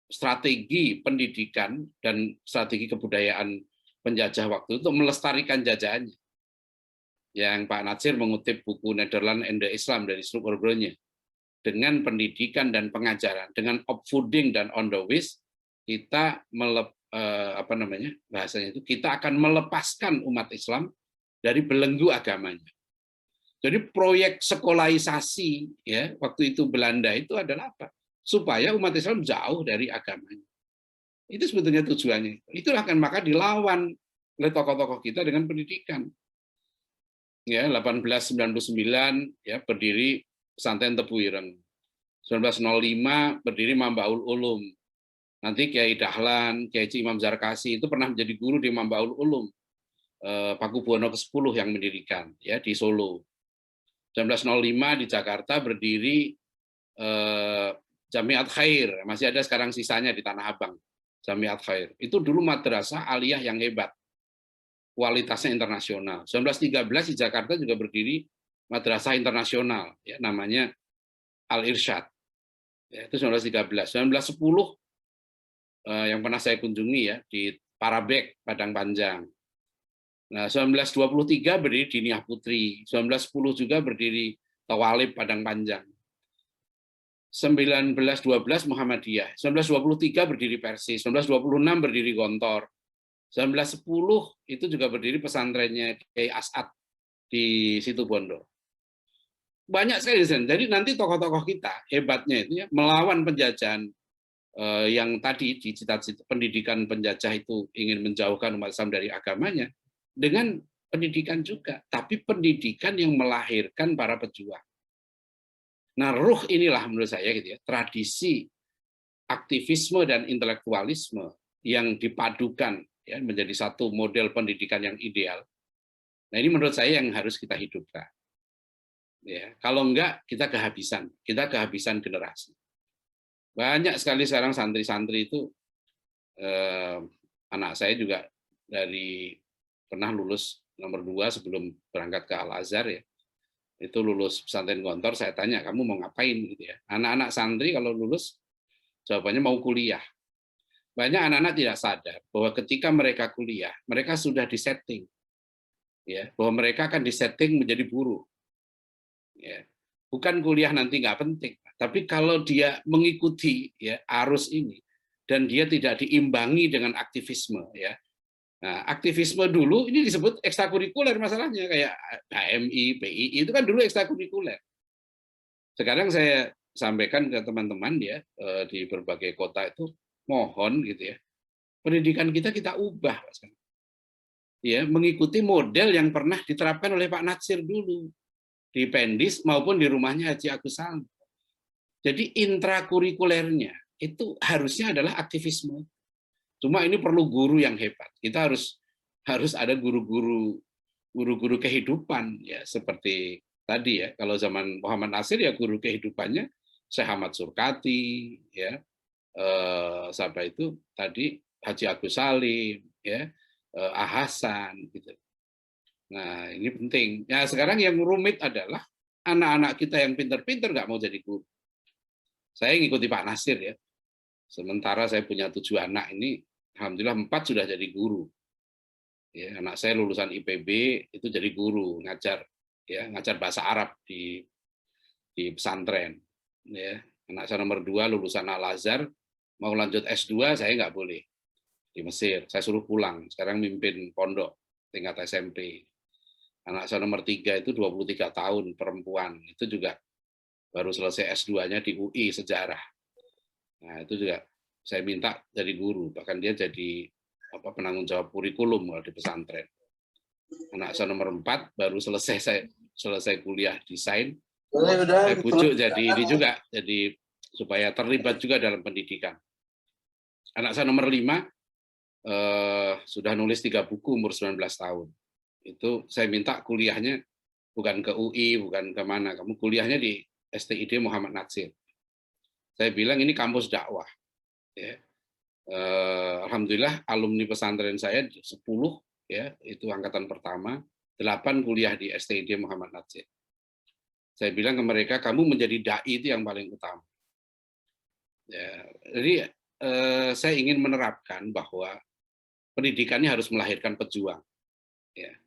strategi pendidikan dan strategi kebudayaan penjajah waktu itu melestarikan jajahannya. Yang Pak Natsir mengutip buku Netherlands and the Islam dari Snu Guru-Gurunya. Dengan pendidikan dan pengajaran, dengan opvoeding dan onderwijs, kita bahasanya itu kita akan melepaskan umat Islam dari belenggu agamanya. Jadi proyek sekolahisasi ya waktu itu Belanda itu adalah apa? Supaya umat Islam jauh dari agamanya. Itu sebetulnya tujuannya. Itulah kan maka dilawan oleh tokoh-tokoh kita dengan pendidikan. Ya, 1899 ya berdiri Pesantren Tebu Ireng. 1905 berdiri Mambaul Ulum. Nanti Kiai Dahlan, Kiai Imam Zarkasi itu pernah menjadi guru di Mambaul Ulum. Pakubuwono ke-10 yang mendirikan ya di Solo. 1905 di Jakarta berdiri Jamiat Khair, masih ada sekarang sisanya di Tanah Abang. Jamiat Khair. Itu dulu madrasah aliyah yang hebat. Kualitasnya internasional. 1913 di Jakarta juga berdiri madrasah internasional ya namanya Al-Irsyad. Ya, itu 1913. 1910 yang pernah saya kunjungi ya di Parabek, Padang Panjang. Nah, 1923 berdiri Diniyah Putri, 1910 juga berdiri Tawalib Padang Panjang. 1912 Muhammadiyah, 1923 berdiri Persis, 1926 berdiri Gontor. 1910 itu juga berdiri pesantrennya Kiai As'ad di Situbondo. Banyak sekali. Jadi nanti tokoh-tokoh kita hebatnya itu ya melawan penjajahan yang tadi di cita-cita pendidikan penjajah itu ingin menjauhkan umat Islam dari agamanya dengan pendidikan juga, tapi pendidikan yang melahirkan para pejuang. Nah, ruh inilah menurut saya gitu ya, tradisi aktivisme dan intelektualisme yang dipadukan ya menjadi satu model pendidikan yang ideal. Nah, ini menurut saya yang harus kita hidupkan. Ya, kalau enggak kita kehabisan generasi. Banyak sekali sekarang santri-santri itu anak saya juga dari pernah lulus nomor 2 sebelum berangkat ke Al-Azhar ya. Itu lulus pesantren Gontor, saya tanya, kamu mau ngapain gitu ya. Anak-anak santri kalau lulus jawabannya mau kuliah. Banyak anak-anak tidak sadar bahwa ketika mereka kuliah, mereka sudah disetting ya, bahwa mereka akan disetting menjadi buruh. Ya. Bukan kuliah nanti nggak penting, tapi kalau dia mengikuti ya arus ini dan dia tidak diimbangi dengan aktivisme, ya. Nah, aktivisme dulu ini disebut ekstrakurikuler masalahnya, kayak HMI, PII itu kan dulu ekstrakurikuler. Sekarang saya sampaikan ke teman-teman ya di berbagai kota itu, mohon gitu ya, pendidikan kita ubah, ya, mengikuti model yang pernah diterapkan oleh Pak Natsir dulu di Pendis maupun di rumahnya Haji Agus Salim. Jadi intrakurikulernya itu harusnya adalah aktivisme. Cuma ini perlu guru yang hebat. Kita harus ada guru-guru kehidupan ya, seperti tadi ya. Kalau zaman Muhammad Nasir ya guru kehidupannya Syekh Ahmad Surkati ya. Siapa itu tadi Haji Agus Salim ya, Hasan gitu. Nah, ini penting. Ya, sekarang yang rumit adalah anak-anak kita yang pinter-pinter nggak mau jadi guru. Saya ngikuti Pak Nasir ya. Sementara saya punya 7 anak ini, alhamdulillah 4 sudah jadi guru. Ya, anak saya lulusan IPB itu jadi guru, ngajar bahasa Arab di pesantren. Ya, anak saya nomor 2 lulusan Al-Azhar, mau lanjut S2 saya nggak boleh di Mesir. Saya suruh pulang. Sekarang mimpin pondok tingkat SMP. Anak saya nomor 3 itu 23 tahun, perempuan. Itu juga baru selesai S2-nya di UI sejarah. Nah, itu juga saya minta jadi guru, bahkan dia jadi penanggung jawab kurikulum di pesantren. Anak saya nomor 4 baru selesai kuliah desain. Saya bujuk jadi ini juga, jadi supaya terlibat juga dalam pendidikan. Anak saya nomor 5 sudah nulis 3 buku umur 19 tahun. Itu saya minta kuliahnya bukan ke UI, bukan ke mana, kamu kuliahnya di STID Muhammad Natsir. Saya bilang ini kampus dakwah. Ya. Alhamdulillah alumni pesantren saya 10 ya, itu angkatan pertama, 8 kuliah di STID Muhammad Natsir. Saya bilang ke mereka, kamu menjadi dai itu yang paling utama. Ya, jadi saya ingin menerapkan bahwa pendidikannya harus melahirkan pejuang. Ya.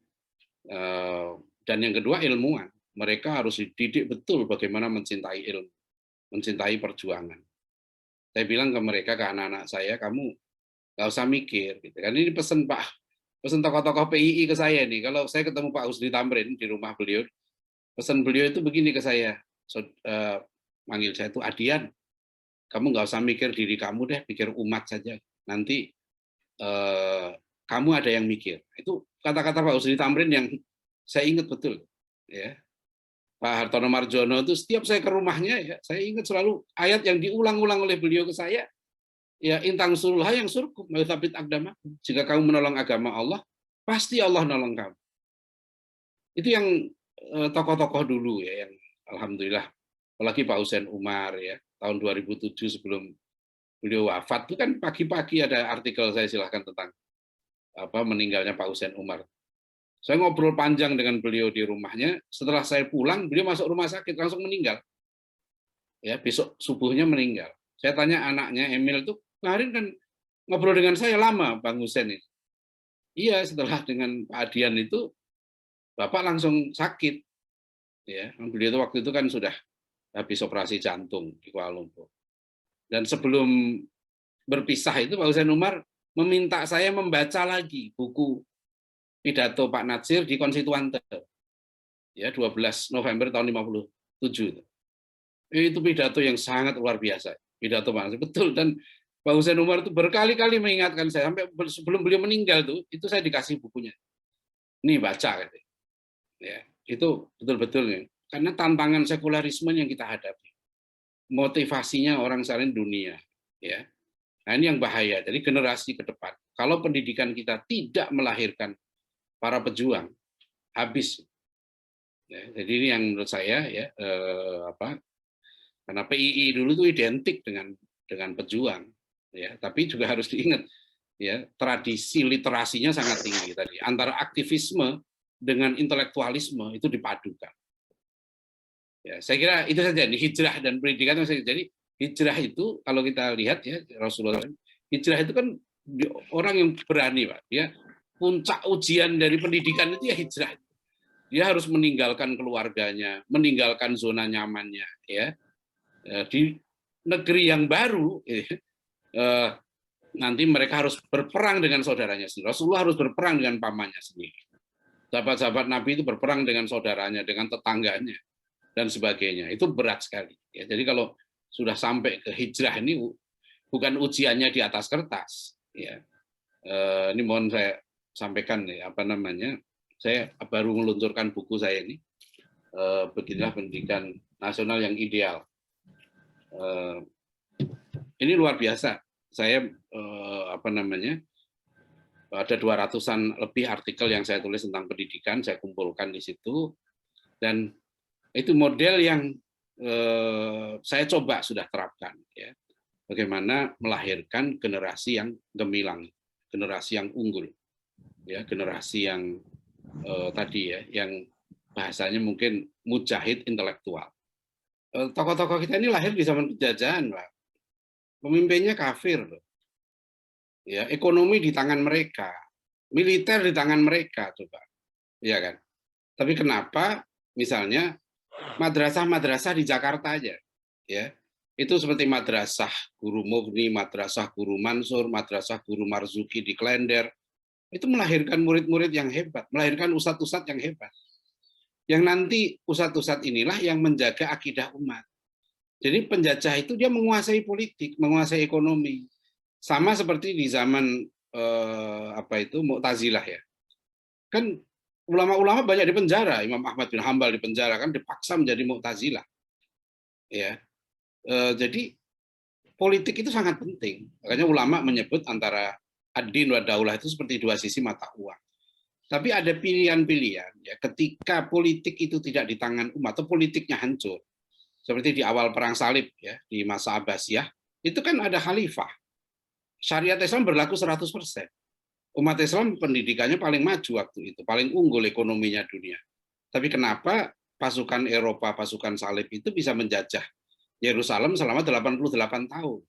Dan yang kedua ilmuwan. Mereka harus dididik betul bagaimana mencintai ilmu, mencintai perjuangan. Saya bilang ke mereka, ke anak-anak saya, kamu nggak usah mikir, gitu kan? Ini pesan tokoh-tokoh PII ke saya nih. Kalau saya ketemu Pak Husni Tamrin di rumah beliau, pesan beliau itu begini ke saya, manggil saya itu Adian, kamu nggak usah mikir diri kamu deh, pikir umat saja. Nanti kamu ada yang mikir. Itu kata-kata Pak Husni Tamrin yang saya ingat betul, ya. Pak Hartono Marjono itu setiap saya ke rumahnya ya, saya ingat selalu ayat yang diulang-ulang oleh beliau ke saya, ya intang sulha yang surkum, mayutabit agama. Jika kamu menolong agama Allah, pasti Allah nolong kamu. Itu yang tokoh-tokoh dulu ya, yang alhamdulillah, apalagi Pak Hussein Umar ya, tahun 2007 sebelum beliau wafat itu kan pagi-pagi ada artikel saya silahkan tentang meninggalnya Pak Hussein Umar. Saya ngobrol panjang dengan beliau di rumahnya. Setelah saya pulang, beliau masuk rumah sakit langsung meninggal. Ya, besok subuhnya meninggal. Saya tanya anaknya Emil itu, kemarin kan ngobrol dengan saya lama, Bang Hussein ini. Iya, setelah dengan Pak Adian itu, Bapak langsung sakit. Ya, beliau itu waktu itu kan sudah habis operasi jantung di Kuala Lumpur. Dan sebelum berpisah itu Pak Hussein Umar meminta saya membaca lagi buku pidato Pak Natsir di Konstituante, ya 12 November tahun 57. Itu pidato yang sangat luar biasa, pidato Pak Natsir, betul. Dan Pak Hussein Umar itu berkali-kali mengingatkan saya, sampai sebelum beliau meninggal itu saya dikasih bukunya. Nih baca, gitu. Ya, itu betul-betul ya. Karena tantangan sekularisme yang kita hadapi, motivasinya orang saling dunia, ya. Nah ini yang bahaya. Jadi generasi ke depan, kalau pendidikan kita tidak melahirkan para pejuang, habis. Ya, jadi ini yang menurut saya ya karena PII dulu itu identik dengan pejuang, ya. Tapi juga harus diingat ya, tradisi literasinya sangat tinggi tadi. Antara aktivisme dengan intelektualisme itu dipadukan. Ya, saya kira itu saja nih, hijrah dan pendidikan. Jadi hijrah itu kalau kita lihat ya Rasulullah, hijrah itu kan orang yang berani, Pak. Dia puncak ujian dari pendidikan itu ya hijrah. Dia harus meninggalkan keluarganya, meninggalkan zona nyamannya, ya. Di negeri yang baru, nanti mereka harus berperang dengan saudaranya sendiri. Rasulullah harus berperang dengan pamannya sendiri. Sahabat-sahabat Nabi itu berperang dengan saudaranya, dengan tetangganya, dan sebagainya. Itu berat sekali. Ya, jadi kalau sudah sampai ke hijrah ini bukan ujiannya di atas kertas. Ya. Ini mohon saya sampaikan, ya, apa namanya? Saya baru meluncurkan buku saya ini. Beginilah pendidikan nasional yang ideal. Ini luar biasa. Saya apa namanya? Ada 200-an lebih artikel yang saya tulis tentang pendidikan, saya kumpulkan di situ, dan itu model yang saya coba sudah terapkan, ya. Bagaimana melahirkan generasi yang gemilang, generasi yang unggul, ya, generasi yang tadi, ya, yang bahasanya mungkin mujahid intelektual. Tokoh-tokoh kita ini lahir di zaman penjajahan, Pak. Pemimpinnya kafir, ya, ekonomi di tangan mereka, militer di tangan mereka, coba, ya kan? Tapi kenapa misalnya madrasah-madrasah di Jakarta aja, ya, itu seperti madrasah Guru Mughni, madrasah Guru Mansur, madrasah Guru Marzuki di Klender, itu melahirkan murid-murid yang hebat, melahirkan ustadz-ustadz yang hebat. Yang nanti ustadz-ustadz inilah yang menjaga akidah umat. Jadi penjajah itu dia menguasai politik, menguasai ekonomi. Sama seperti di zaman apa itu Mu'tazilah, ya. Kan ulama-ulama banyak di penjara, Imam Ahmad bin Hambal di penjara, kan dipaksa menjadi Mu'tazilah. Ya. Jadi politik itu sangat penting. Makanya ulama menyebut antara ad-din wa daulah itu seperti dua sisi mata uang. Tapi ada pilihan-pilihan, ya, ketika politik itu tidak di tangan umat atau politiknya hancur. Seperti di awal perang salib, ya, di masa Abbasiyah, itu kan ada khalifah. Syariat Islam berlaku 100%. Umat Islam pendidikannya paling maju waktu itu, paling unggul ekonominya dunia. Tapi kenapa pasukan Eropa, pasukan salib itu bisa menjajah Yerusalem selama 88 tahun?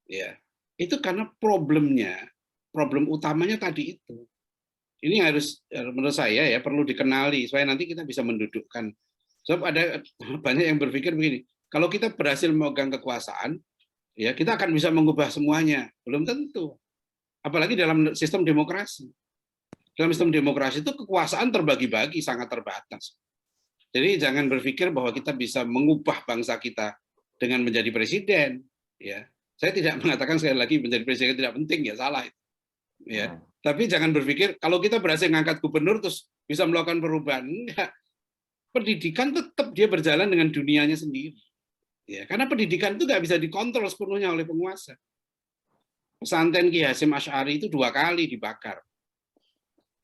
Ya, itu karena problem utamanya tadi itu. Ini harus, menurut saya, ya, perlu dikenali supaya nanti kita bisa mendudukkan. Sebab ada banyak yang berpikir begini, kalau kita berhasil memegang kekuasaan, ya, kita akan bisa mengubah semuanya. Belum tentu. Apalagi dalam sistem demokrasi. Dalam sistem demokrasi itu kekuasaan terbagi-bagi, sangat terbatas. Jadi jangan berpikir bahwa kita bisa mengubah bangsa kita dengan menjadi presiden. Ya, saya tidak mengatakan sekali lagi menjadi presiden tidak penting, ya, salah. Ya, tapi jangan berpikir kalau kita berhasil mengangkat gubernur terus bisa melakukan perubahan. Enggak. Pendidikan tetap dia berjalan dengan dunianya sendiri. Ya, karena pendidikan itu nggak bisa dikontrol sepenuhnya oleh penguasa. Pesantren Ki Hasyim Asy'ari itu 2 kali dibakar.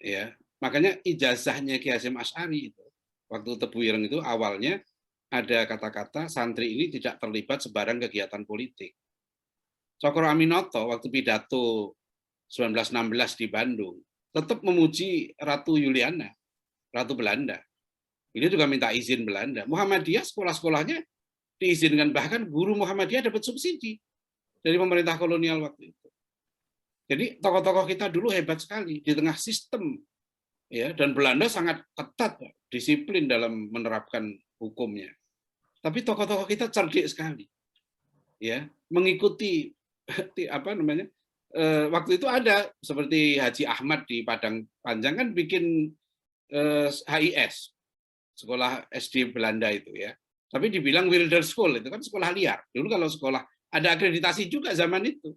Ya, makanya ijazahnya Ki Hasyim Asy'ari itu waktu Tebu Ireng itu awalnya ada kata-kata santri ini tidak terlibat sebarang kegiatan politik. Cokro Aminoto waktu pidato 1916 di Bandung tetap memuji Ratu Juliana, Ratu Belanda. Ini juga minta izin Belanda. Muhammadiyah sekolah-sekolahnya diizinkan, bahkan guru Muhammadiyah dapat subsidi dari pemerintah kolonial waktu itu. Jadi tokoh-tokoh kita dulu hebat sekali di tengah sistem, ya, dan Belanda sangat ketat, disiplin dalam menerapkan hukumnya. Tapi tokoh-tokoh kita cerdik sekali, ya, mengikuti apa namanya, waktu itu ada seperti Haji Ahmad di Padang Panjang kan bikin HIS, sekolah SD Belanda itu, ya. Tapi dibilang Wilder School, itu kan sekolah liar. Dulu kalau sekolah ada akreditasi juga zaman itu.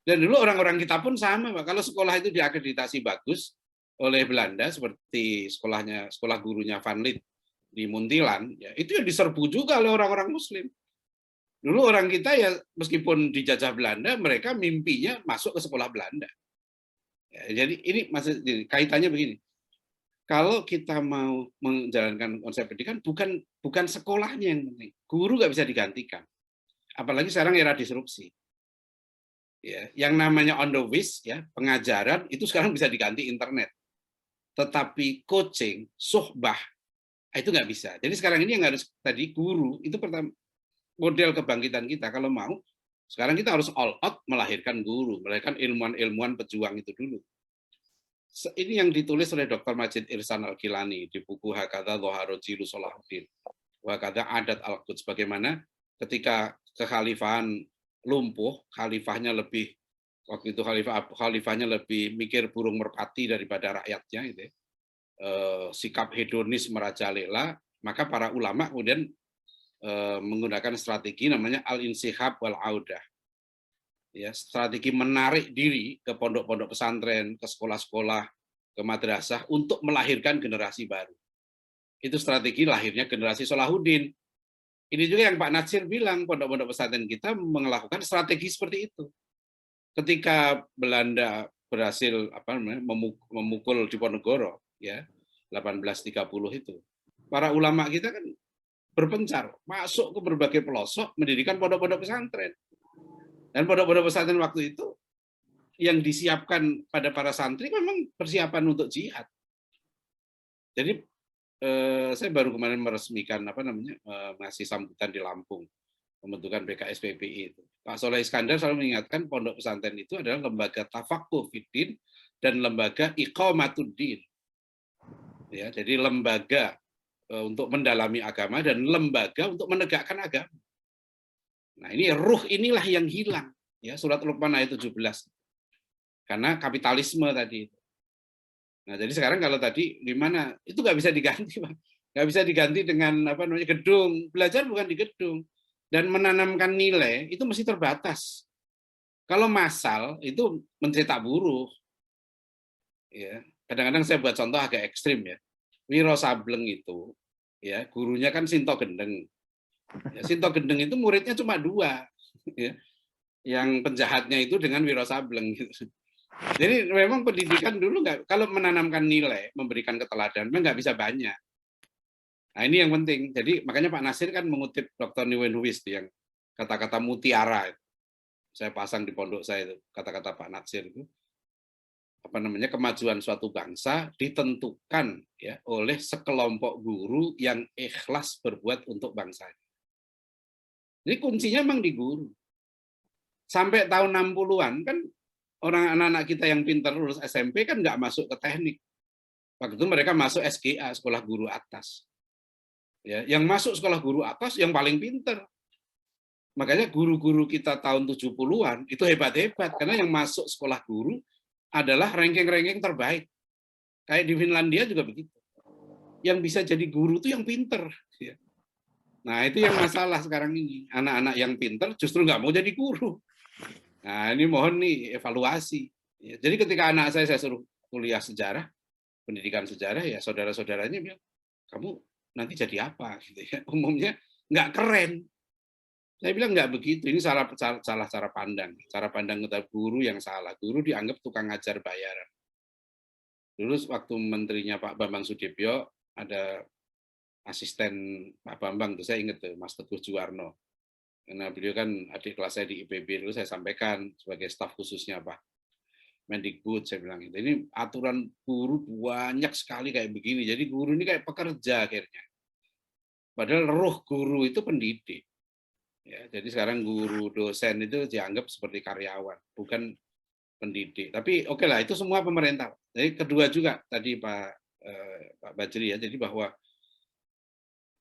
Dan dulu orang-orang kita pun sama, Pak. Kalau sekolah itu diakreditasi bagus oleh Belanda, seperti sekolah gurunya Van Lith di Muntilan, ya, itu yang diserbu juga oleh orang-orang Muslim. Dulu orang kita, ya, meskipun dijajah Belanda, mereka mimpinya masuk ke sekolah Belanda. Ya, jadi ini kaitannya begini. Kalau kita mau menjalankan konsep pendidikan, bukan sekolahnya yang penting. Guru nggak bisa digantikan. Apalagi sekarang era disrupsi. Ya, yang namanya on the whiz, ya, pengajaran itu sekarang bisa diganti internet. Tetapi coaching, suhbah, itu nggak bisa. Jadi sekarang ini yang harus tadi guru itu pertama model kebangkitan kita. Kalau mau sekarang kita harus all out melahirkan guru, melahirkan ilmuwan-ilmuwan pejuang itu dulu. Ini yang ditulis oleh Dr. Majid Irsan Al-Gilani di buku Hakadha Dhaharu Jilu Salahuddin. Hakadha Adat Al-Quds. Bagaimana ketika kekhalifahan lumpuh, khalifahnya lebih waktu itu khalifahnya lebih mikir burung merpati daripada rakyatnya, gitu ya. Sikap hedonis merajalela, maka para ulama kemudian menggunakan strategi namanya al-insihab wal audah. Ya, strategi menarik diri ke pondok-pondok pesantren, ke sekolah-sekolah, ke madrasah untuk melahirkan generasi baru. Itu strategi lahirnya generasi Salahuddin. Ini juga yang Pak Natsir bilang, pondok-pondok pesantren kita melakukan strategi seperti itu. Ketika Belanda berhasil memukul Diponegoro, ya 1830 itu, para ulama kita kan berpencar, masuk ke berbagai pelosok, mendirikan pondok-pondok pesantren. Dan pondok-pondok pesantren waktu itu yang disiapkan pada para santri memang persiapan untuk jihad. Jadi saya baru kemarin meresmikan ngasih sambutan di Lampung, pembentukan BKSPPI itu. Pak Soleh Iskandar selalu mengingatkan pondok pesantren itu adalah lembaga tafakuh fiddin dan lembaga iqamatuddin. Ya, jadi lembaga untuk mendalami agama dan lembaga untuk menegakkan agama. Nah, ini ruh inilah yang hilang, ya, surat Luqman ayat 17. Karena kapitalisme tadi. Nah, jadi sekarang kalau tadi gimana? Itu nggak bisa diganti, Pak. Nggak bisa diganti dengan gedung. Belajar bukan di gedung. Dan menanamkan nilai itu mesti terbatas. Kalau massal itu mencetak buruh. Ya, kadang-kadang saya buat contoh agak ekstrim ya. Wiro Sableng itu, ya, gurunya kan Sinto Gendeng. Ya, Sinto Gendeng itu muridnya cuma 2, ya. Yang penjahatnya itu dengan Wiro Sableng. Gitu. Jadi memang pendidikan dulu kalau menanamkan nilai, memberikan keteladanan, memang nggak bisa banyak. Nah ini yang penting. Jadi makanya Pak Nasir kan mengutip Dr. Nieuwenhuis yang kata-kata mutiara. Saya pasang di pondok saya itu kata-kata Pak Nasir itu. Kemajuan suatu bangsa ditentukan ya oleh sekelompok guru yang ikhlas berbuat untuk bangsanya. Jadi kuncinya memang di guru. Sampai tahun 60-an kan orang anak-anak kita yang pintar lulus SMP kan nggak masuk ke teknik. Waktu itu mereka masuk SGA, sekolah guru atas. Ya, yang masuk sekolah guru atas yang paling pintar. Makanya guru-guru kita tahun 70-an itu hebat-hebat karena yang masuk sekolah guru adalah ranking-ranking terbaik. Kayak di Finlandia juga begitu. Yang bisa jadi guru itu yang pinter. Nah, itu yang masalah sekarang ini. Anak-anak yang pinter justru nggak mau jadi guru. Nah, ini mohon nih evaluasi. Jadi ketika anak saya suruh kuliah sejarah, pendidikan sejarah, ya saudara-saudaranya bilang, kamu nanti jadi apa? Gitu ya. Umumnya nggak keren. Saya bilang nggak begitu, ini salah cara pandang. Cara pandang kita guru yang salah. Guru dianggap tukang ngajar bayaran. Dulu waktu menterinya Pak Bambang Sudibyo, ada asisten Pak Bambang, tuh saya ingat tuh, Mas Teguh Juwarno. Karena beliau kan adik kelas saya di IPB, dulu saya sampaikan sebagai staf khususnya Pak Mendikbud, saya bilang itu. Ini aturan guru banyak sekali kayak begini, jadi guru ini kayak pekerja akhirnya. Padahal roh guru itu pendidik. Ya, jadi sekarang guru dosen itu dianggap seperti karyawan, bukan pendidik. Tapi oke lah, itu semua pemerintah. Jadi kedua juga tadi Pak Bajri ya, jadi bahwa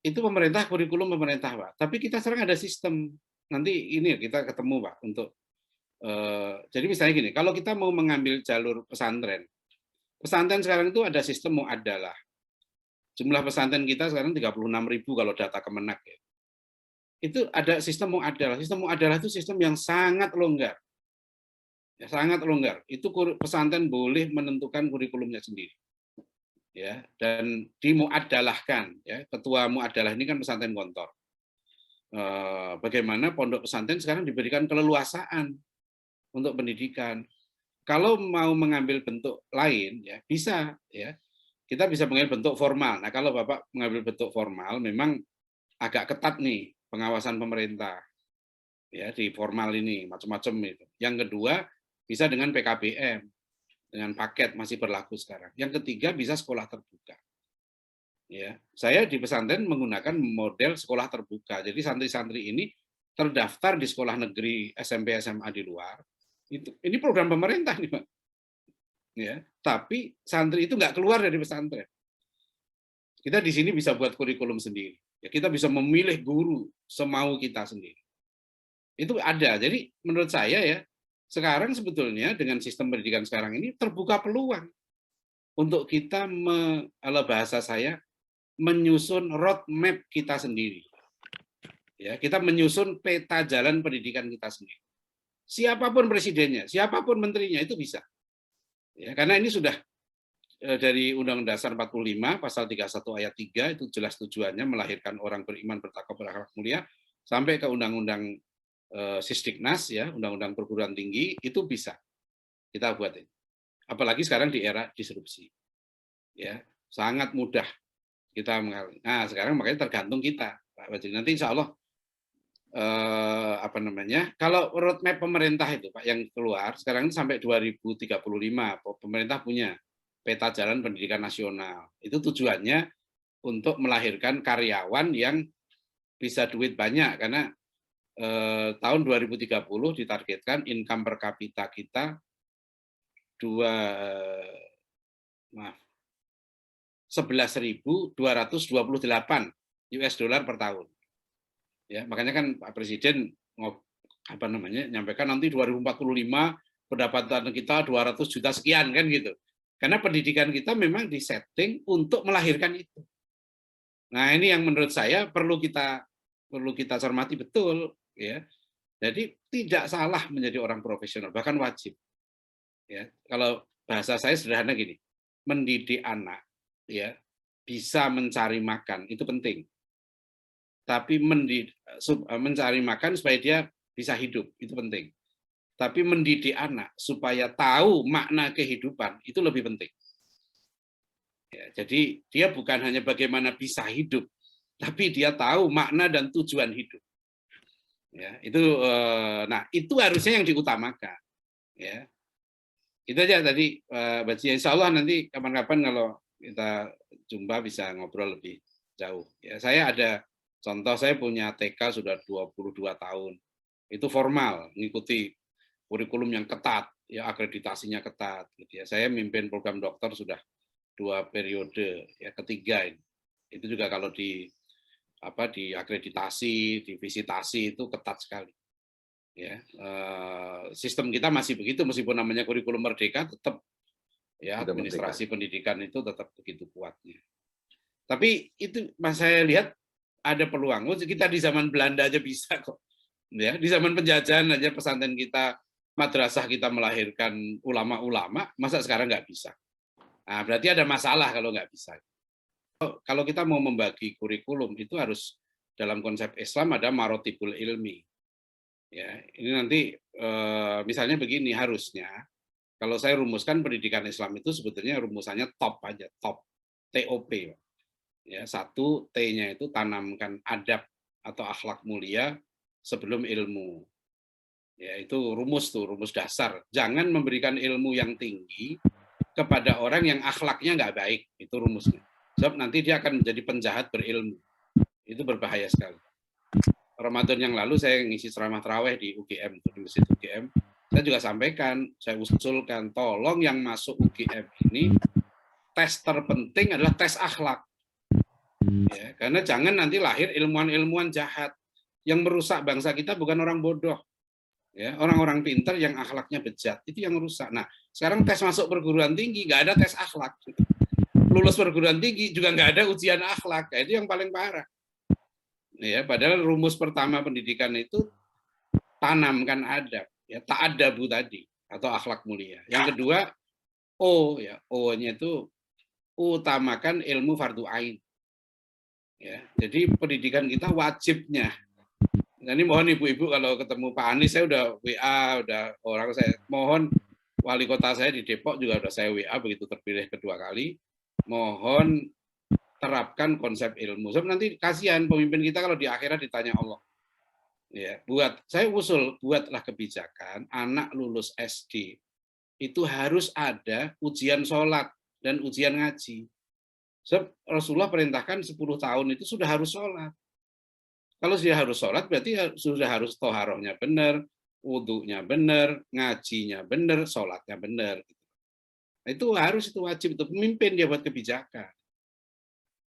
itu pemerintah, kurikulum pemerintah Pak. Tapi kita sekarang ada sistem. Nanti ini kita ketemu Pak untuk jadi misalnya gini, kalau kita mau mengambil jalur pesantren sekarang itu ada sistem muadalah. Jumlah pesantren kita sekarang 36.000 kalau data Kemenak ya. Itu ada sistem muadalah. Sistem muadalah itu sistem yang sangat longgar. Ya, sangat longgar. Itu pesantren boleh menentukan kurikulumnya sendiri. Ya, dan dimuadalahkan ya. Ketua muadalah ini kan pesantren Gontor. Bagaimana pondok pesantren sekarang diberikan keleluasaan untuk pendidikan. Kalau mau mengambil bentuk lain ya bisa ya. Kita bisa mengambil bentuk formal. Nah, kalau Bapak mengambil bentuk formal memang agak ketat nih pengawasan pemerintah. Ya, di formal ini macam-macam itu. Yang kedua bisa dengan PKBM, dengan paket masih berlaku sekarang. Yang ketiga bisa sekolah terbuka. Ya, saya di pesantren menggunakan model sekolah terbuka. Jadi santri-santri ini terdaftar di sekolah negeri SMP SMA di luar. Ini program pemerintah nih, Pak. ya. Tapi santri itu nggak keluar dari pesantren. Kita di sini bisa buat kurikulum sendiri. Ya, kita bisa memilih guru semau kita sendiri. Itu ada. Jadi menurut saya ya, sekarang sebetulnya dengan sistem pendidikan sekarang ini terbuka peluang untuk kita, kalau bahasa saya, menyusun roadmap kita sendiri. Ya, kita menyusun peta jalan pendidikan kita sendiri. Siapapun presidennya, siapapun menterinya itu bisa. Ya, karena ini sudah dari Undang-Undang Dasar 45 pasal 31 ayat 3 itu jelas tujuannya melahirkan orang beriman, bertakwa, berakhlak mulia, sampai ke Undang-Undang Sisdiknas ya, Undang-Undang Perguruan Tinggi itu bisa kita buat ini. Apalagi sekarang di era disrupsi. Ya, sangat mudah kita mengalami. Nah, sekarang makanya tergantung kita, Pak Wajib. Nanti insya Allah apa namanya? Kalau roadmap pemerintah itu Pak yang keluar sekarang ini sampai 2035 pemerintah punya peta jalan pendidikan nasional. Itu tujuannya untuk melahirkan karyawan yang bisa duit banyak karena tahun 2030 ditargetkan income per kapita kita 11.228 US dollar per tahun. Ya, makanya kan Pak Presiden apa namanya nyampaikan nanti 2045 pendapatan kita 200 juta sekian kan gitu. Karena pendidikan kita memang disetting untuk melahirkan itu. Nah, ini yang menurut saya perlu kita cermati betul ya. Jadi tidak salah menjadi orang profesional, bahkan wajib. Ya, kalau bahasa saya sederhana gini, mendidik anak ya bisa mencari makan itu penting. Tapi mencari makan supaya dia bisa hidup itu penting. Tapi mendidik anak supaya tahu makna kehidupan itu lebih penting. Ya, jadi dia bukan hanya bagaimana bisa hidup, tapi dia tahu makna dan tujuan hidup. Ya, itu nah itu harusnya yang diutamakan. Ya, itu aja tadi Baci. Insya Allah nanti kapan-kapan kalau kita jumpa bisa ngobrol lebih jauh. Ya, saya ada contoh, saya punya TK sudah 22 tahun. Itu formal, mengikuti kurikulum yang ketat, ya akreditasinya ketat. Gitu ya. Saya mimpin program dokter sudah 2 periode, ya ketiga ini. Itu juga kalau di akreditasi, di visitasi itu ketat sekali. Ya, sistem kita masih begitu meskipun namanya kurikulum merdeka tetap ya administrasi pendidikan itu tetap begitu kuatnya. Tapi itu saya lihat ada peluang. Kita di zaman Belanda aja bisa kok. Ya, di zaman penjajahan aja pesantren kita, madrasah kita melahirkan ulama-ulama, masa sekarang nggak bisa? Nah, berarti ada masalah kalau nggak bisa. Kalau kita mau membagi kurikulum itu harus dalam konsep Islam ada marotibul ilmi. Ya, ini nanti misalnya begini harusnya kalau saya rumuskan pendidikan Islam itu sebetulnya rumusannya top aja, top TOP. Ya, satu T-nya itu tanamkan adab atau akhlak mulia sebelum ilmu. Ya, itu rumus dasar. Jangan memberikan ilmu yang tinggi kepada orang yang akhlaknya nggak baik, itu rumusnya. Sebab nanti dia akan menjadi penjahat berilmu. Itu berbahaya sekali. Ramadan yang lalu saya ngisi ceramah tarawih di UGM, di Masjid UGM. Saya juga sampaikan, saya usulkan, tolong yang masuk UGM ini tes terpenting adalah tes akhlak. Ya, karena jangan nanti lahir ilmuwan-ilmuwan jahat yang merusak bangsa kita, bukan orang bodoh. Ya, orang-orang pintar yang akhlaknya bejat itu yang rusak. Nah, sekarang tes masuk perguruan tinggi nggak ada tes akhlak. Lulus perguruan tinggi juga nggak ada ujian akhlak. Nah, itu yang paling parah. Ya, padahal rumus pertama pendidikan itu tanamkan adab, ya ta'adabu tadi atau akhlak mulia. Yang kedua O, ya O-nya itu utamakan ilmu fardu ain. Ya, jadi pendidikan kita wajibnya. Nah, ini mohon ibu-ibu kalau ketemu Pak Anies, saya udah WA, udah orang saya mohon wali kota saya di Depok juga udah saya WA begitu terpilih kedua kali. Mohon terapkan konsep ilmu. Sebab nanti kasihan pemimpin kita kalau di akhirat ditanya Allah. Ya, saya usul buatlah kebijakan anak lulus SD itu harus ada ujian sholat dan ujian ngaji. Sebab Rasulullah perintahkan 10 tahun itu sudah harus sholat. Kalau sudah harus sholat berarti sudah harus toharohnya benar, wudhunya benar, ngajinya benar, sholatnya benar. Itu harus, itu wajib, itu pemimpin dia buat kebijakan.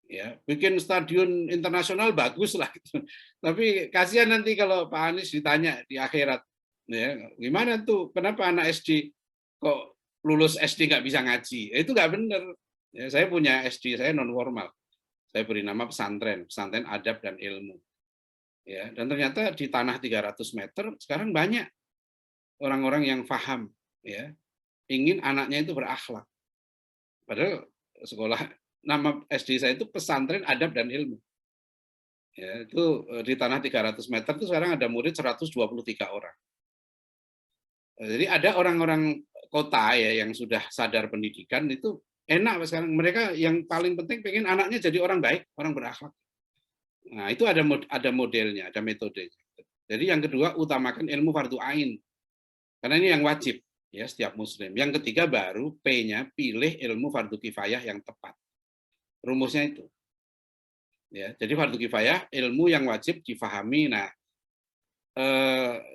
Ya, bikin stadion internasional bagus lah gitu. Tapi kasihan nanti kalau Pak Anies ditanya di akhirat, ya, gimana tuh, kenapa anak SD kok lulus SD nggak bisa ngaji? Itu nggak benar. Ya, saya punya SD, saya non formal. Saya beri nama pesantren, pesantren adab dan ilmu. Ya, dan ternyata di tanah 300 meter sekarang banyak orang-orang yang paham, ya, ingin anaknya itu berakhlak. Padahal sekolah nama SD saya itu pesantren adab dan ilmu. Ya, itu di tanah 300 meter itu sekarang ada murid 123 orang. Jadi ada orang-orang kota ya yang sudah sadar pendidikan itu enak sekarang. Mereka yang paling penting pengen anaknya jadi orang baik, orang berakhlak. Nah, itu ada modelnya, ada metodenya. Jadi yang kedua, utamakan ilmu fardu ain. Karena ini yang wajib ya setiap muslim. Yang ketiga baru P-nya, pilih ilmu fardu kifayah yang tepat. Rumusnya itu. Ya, jadi fardu kifayah ilmu yang wajib difahami. Nah,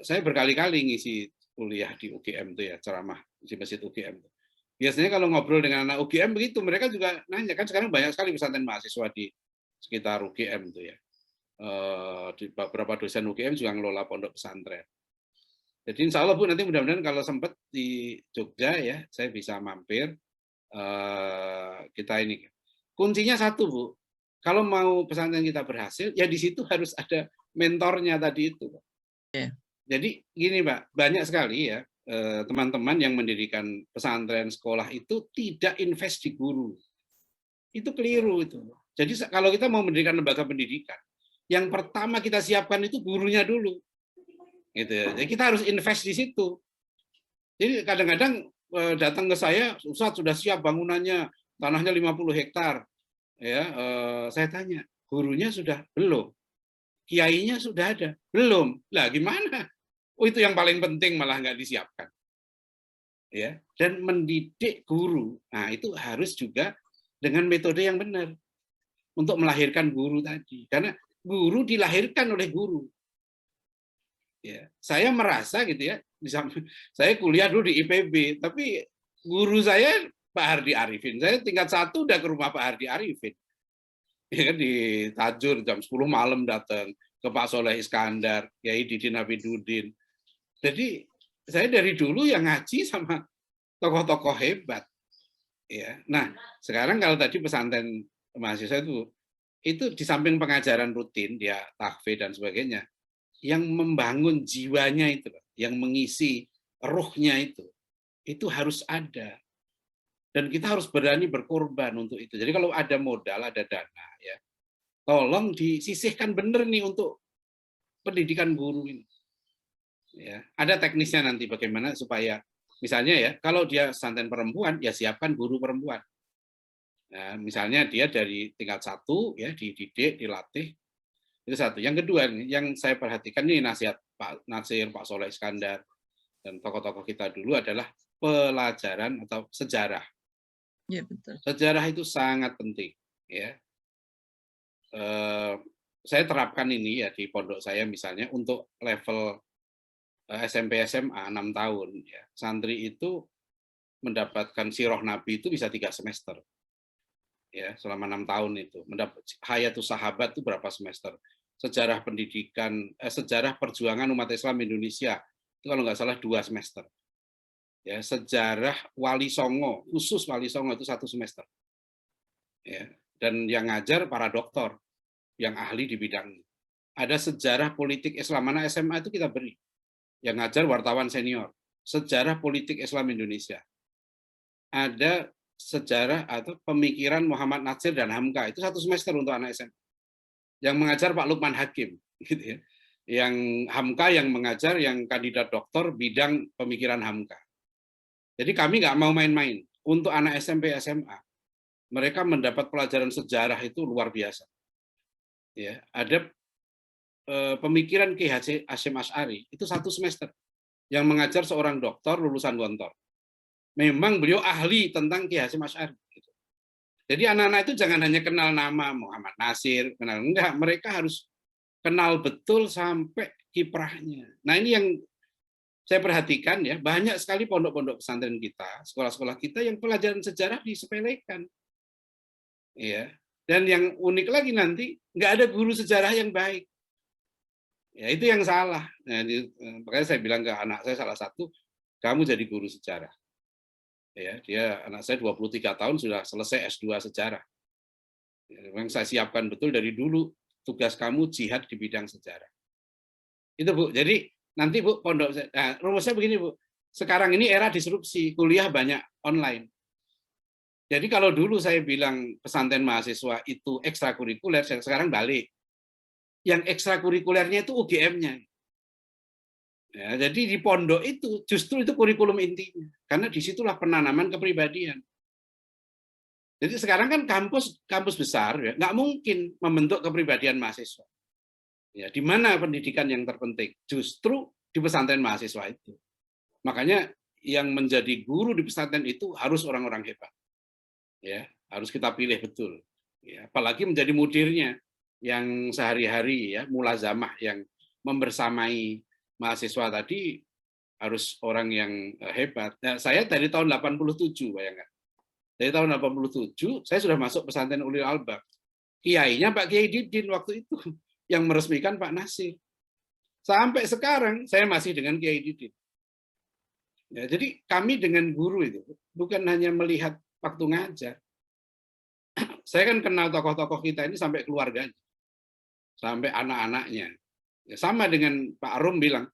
saya berkali-kali ngisi kuliah di UGM itu ya, ceramah di masjid UGM. Biasanya kalau ngobrol dengan anak UGM begitu, mereka juga nanya, kan sekarang banyak sekali pesantren mahasiswa di sekitar UGM itu ya. Di beberapa dosen UGM juga ngelola pondok pesantren. Jadi insya Allah Bu, nanti mudah-mudahan kalau sempat di Jogja ya, saya bisa mampir. Kita ini kuncinya satu Bu, kalau mau pesantren kita berhasil, ya di situ harus ada mentornya tadi itu. Yeah. Jadi gini Pak, banyak sekali ya teman-teman yang mendirikan pesantren sekolah itu tidak invest di guru. Itu keliru itu. Jadi kalau kita mau mendirikan lembaga pendidikan, yang pertama kita siapkan itu gurunya dulu. Gitu ya. Jadi kita harus invest di situ. Jadi kadang-kadang datang ke saya, Ustadz sudah siap bangunannya, tanahnya 50 hektar. Ya, saya tanya, gurunya sudah belum? Kiainya sudah ada? Belum. Lah gimana? Oh, itu yang paling penting malah nggak disiapkan. Ya, dan mendidik guru. Nah, itu harus juga dengan metode yang benar untuk melahirkan guru tadi. Karena guru dilahirkan oleh guru. Ya, saya merasa gitu ya, saya kuliah dulu di IPB, tapi guru saya Pak Hardi Arifin. Saya tingkat 1 udah ke rumah Pak Hardi Arifin. Ya kan, di Tajur jam 10 malam datang ke Pak Soleh Iskandar, Kiai Didin Abidudin. Jadi saya dari dulu yang ngaji sama tokoh-tokoh hebat. Ya. Nah, sekarang kalau tadi pesantren mahasiswa itu di samping pengajaran rutin, dia tahfidz dan sebagainya, yang membangun jiwanya itu, yang mengisi ruhnya itu harus ada. Dan kita harus berani berkorban untuk itu. Jadi kalau ada modal, ada dana, ya, tolong disisihkan benar nih untuk pendidikan guru ini. Ya, ada teknisnya nanti bagaimana supaya misalnya ya, kalau dia pesantren perempuan, ya siapkan guru perempuan. Nah, misalnya dia dari tingkat 1 ya dididik, dilatih. Itu satu. Yang kedua, yang saya perhatikan ini nasihat Pak Nasir, Pak Soleh Iskandar, dan tokoh-tokoh kita dulu adalah pelajaran atau sejarah. Ya, betul. Sejarah itu sangat penting. Ya. Saya terapkan ini ya di pondok saya misalnya untuk level SMP SMA 6 tahun. Ya. Santri itu mendapatkan sirah Nabi itu bisa 3 semester. Ya, selama 6 tahun itu. Hayatus Sahabat itu berapa semester? Sejarah pendidikan, sejarah perjuangan umat Islam Indonesia itu kalau nggak salah 2 semester. Ya, sejarah Wali Songo, khusus Wali Songo itu 1 semester. Ya, dan yang ngajar para doktor yang ahli di bidang. Ada sejarah politik Islam, mana SMA itu kita beri. Yang ngajar wartawan senior. Sejarah politik Islam Indonesia. Ada sejarah atau pemikiran Muhammad Natsir dan Hamka, itu 1 semester untuk anak SMA. Yang mengajar Pak Lukman Hakim, gitu ya. Yang Hamka yang mengajar yang kandidat doktor bidang pemikiran Hamka. Jadi kami nggak mau main-main. Untuk anak SMP SMA, mereka mendapat pelajaran sejarah itu luar biasa. Ya, ada pemikiran Ki Hasyim Asy'ari itu 1 semester yang mengajar seorang dokter lulusan Gontor. Memang beliau ahli tentang Ki Hasyim Asy'ari. Gitu. Jadi anak-anak itu jangan hanya kenal nama Muhammad Nasir, enggak, mereka harus kenal betul sampai kiprahnya. Nah ini yang saya perhatikan ya, banyak sekali pondok-pondok pesantren kita, sekolah-sekolah kita yang pelajaran sejarah disepelekan. Ya. Dan yang unik lagi nanti, nggak ada guru sejarah yang baik. Ya, itu yang salah. Nah, makanya saya bilang ke anak saya salah satu, kamu jadi guru sejarah. Ya, anak saya 23 tahun sudah selesai S2 sejarah. Ya, memang saya siapkan betul dari dulu, tugas kamu jihad di bidang sejarah. Itu Bu. Jadi nanti Bu pondok, nah, rumusnya begini Bu. Sekarang ini era disrupsi, kuliah banyak online. Jadi kalau dulu saya bilang pesantren mahasiswa itu ekstrakurikuler, sekarang balik. Yang ekstrakurikulernya itu UGM-nya. Ya, jadi di pondok itu justru itu kurikulum intinya, karena disitulah penanaman kepribadian. Jadi sekarang kan kampus besar ya, nggak mungkin membentuk kepribadian mahasiswa. Ya, di mana pendidikan yang terpenting? Justru di pesantren mahasiswa itu. Makanya yang menjadi guru di pesantren itu harus orang-orang hebat. Ya, harus kita pilih betul. Ya, apalagi menjadi mudirnya yang sehari-hari ya mulazamah yang membersamai mahasiswa tadi harus orang yang hebat. Nah, saya dari tahun 87 bayangkan. Dari tahun 87 saya sudah masuk pesantren Ulil Albab. Kiainya Pak Kiai Didin waktu itu yang meresmikan Pak Nasir. Sampai sekarang saya masih dengan Kiai Didin. Ya, jadi kami dengan guru itu bukan hanya melihat waktu ngajar. Saya kan kenal tokoh-tokoh kita ini sampai keluarganya, sampai anak-anaknya. Ya, sama dengan Pak Arum bilang,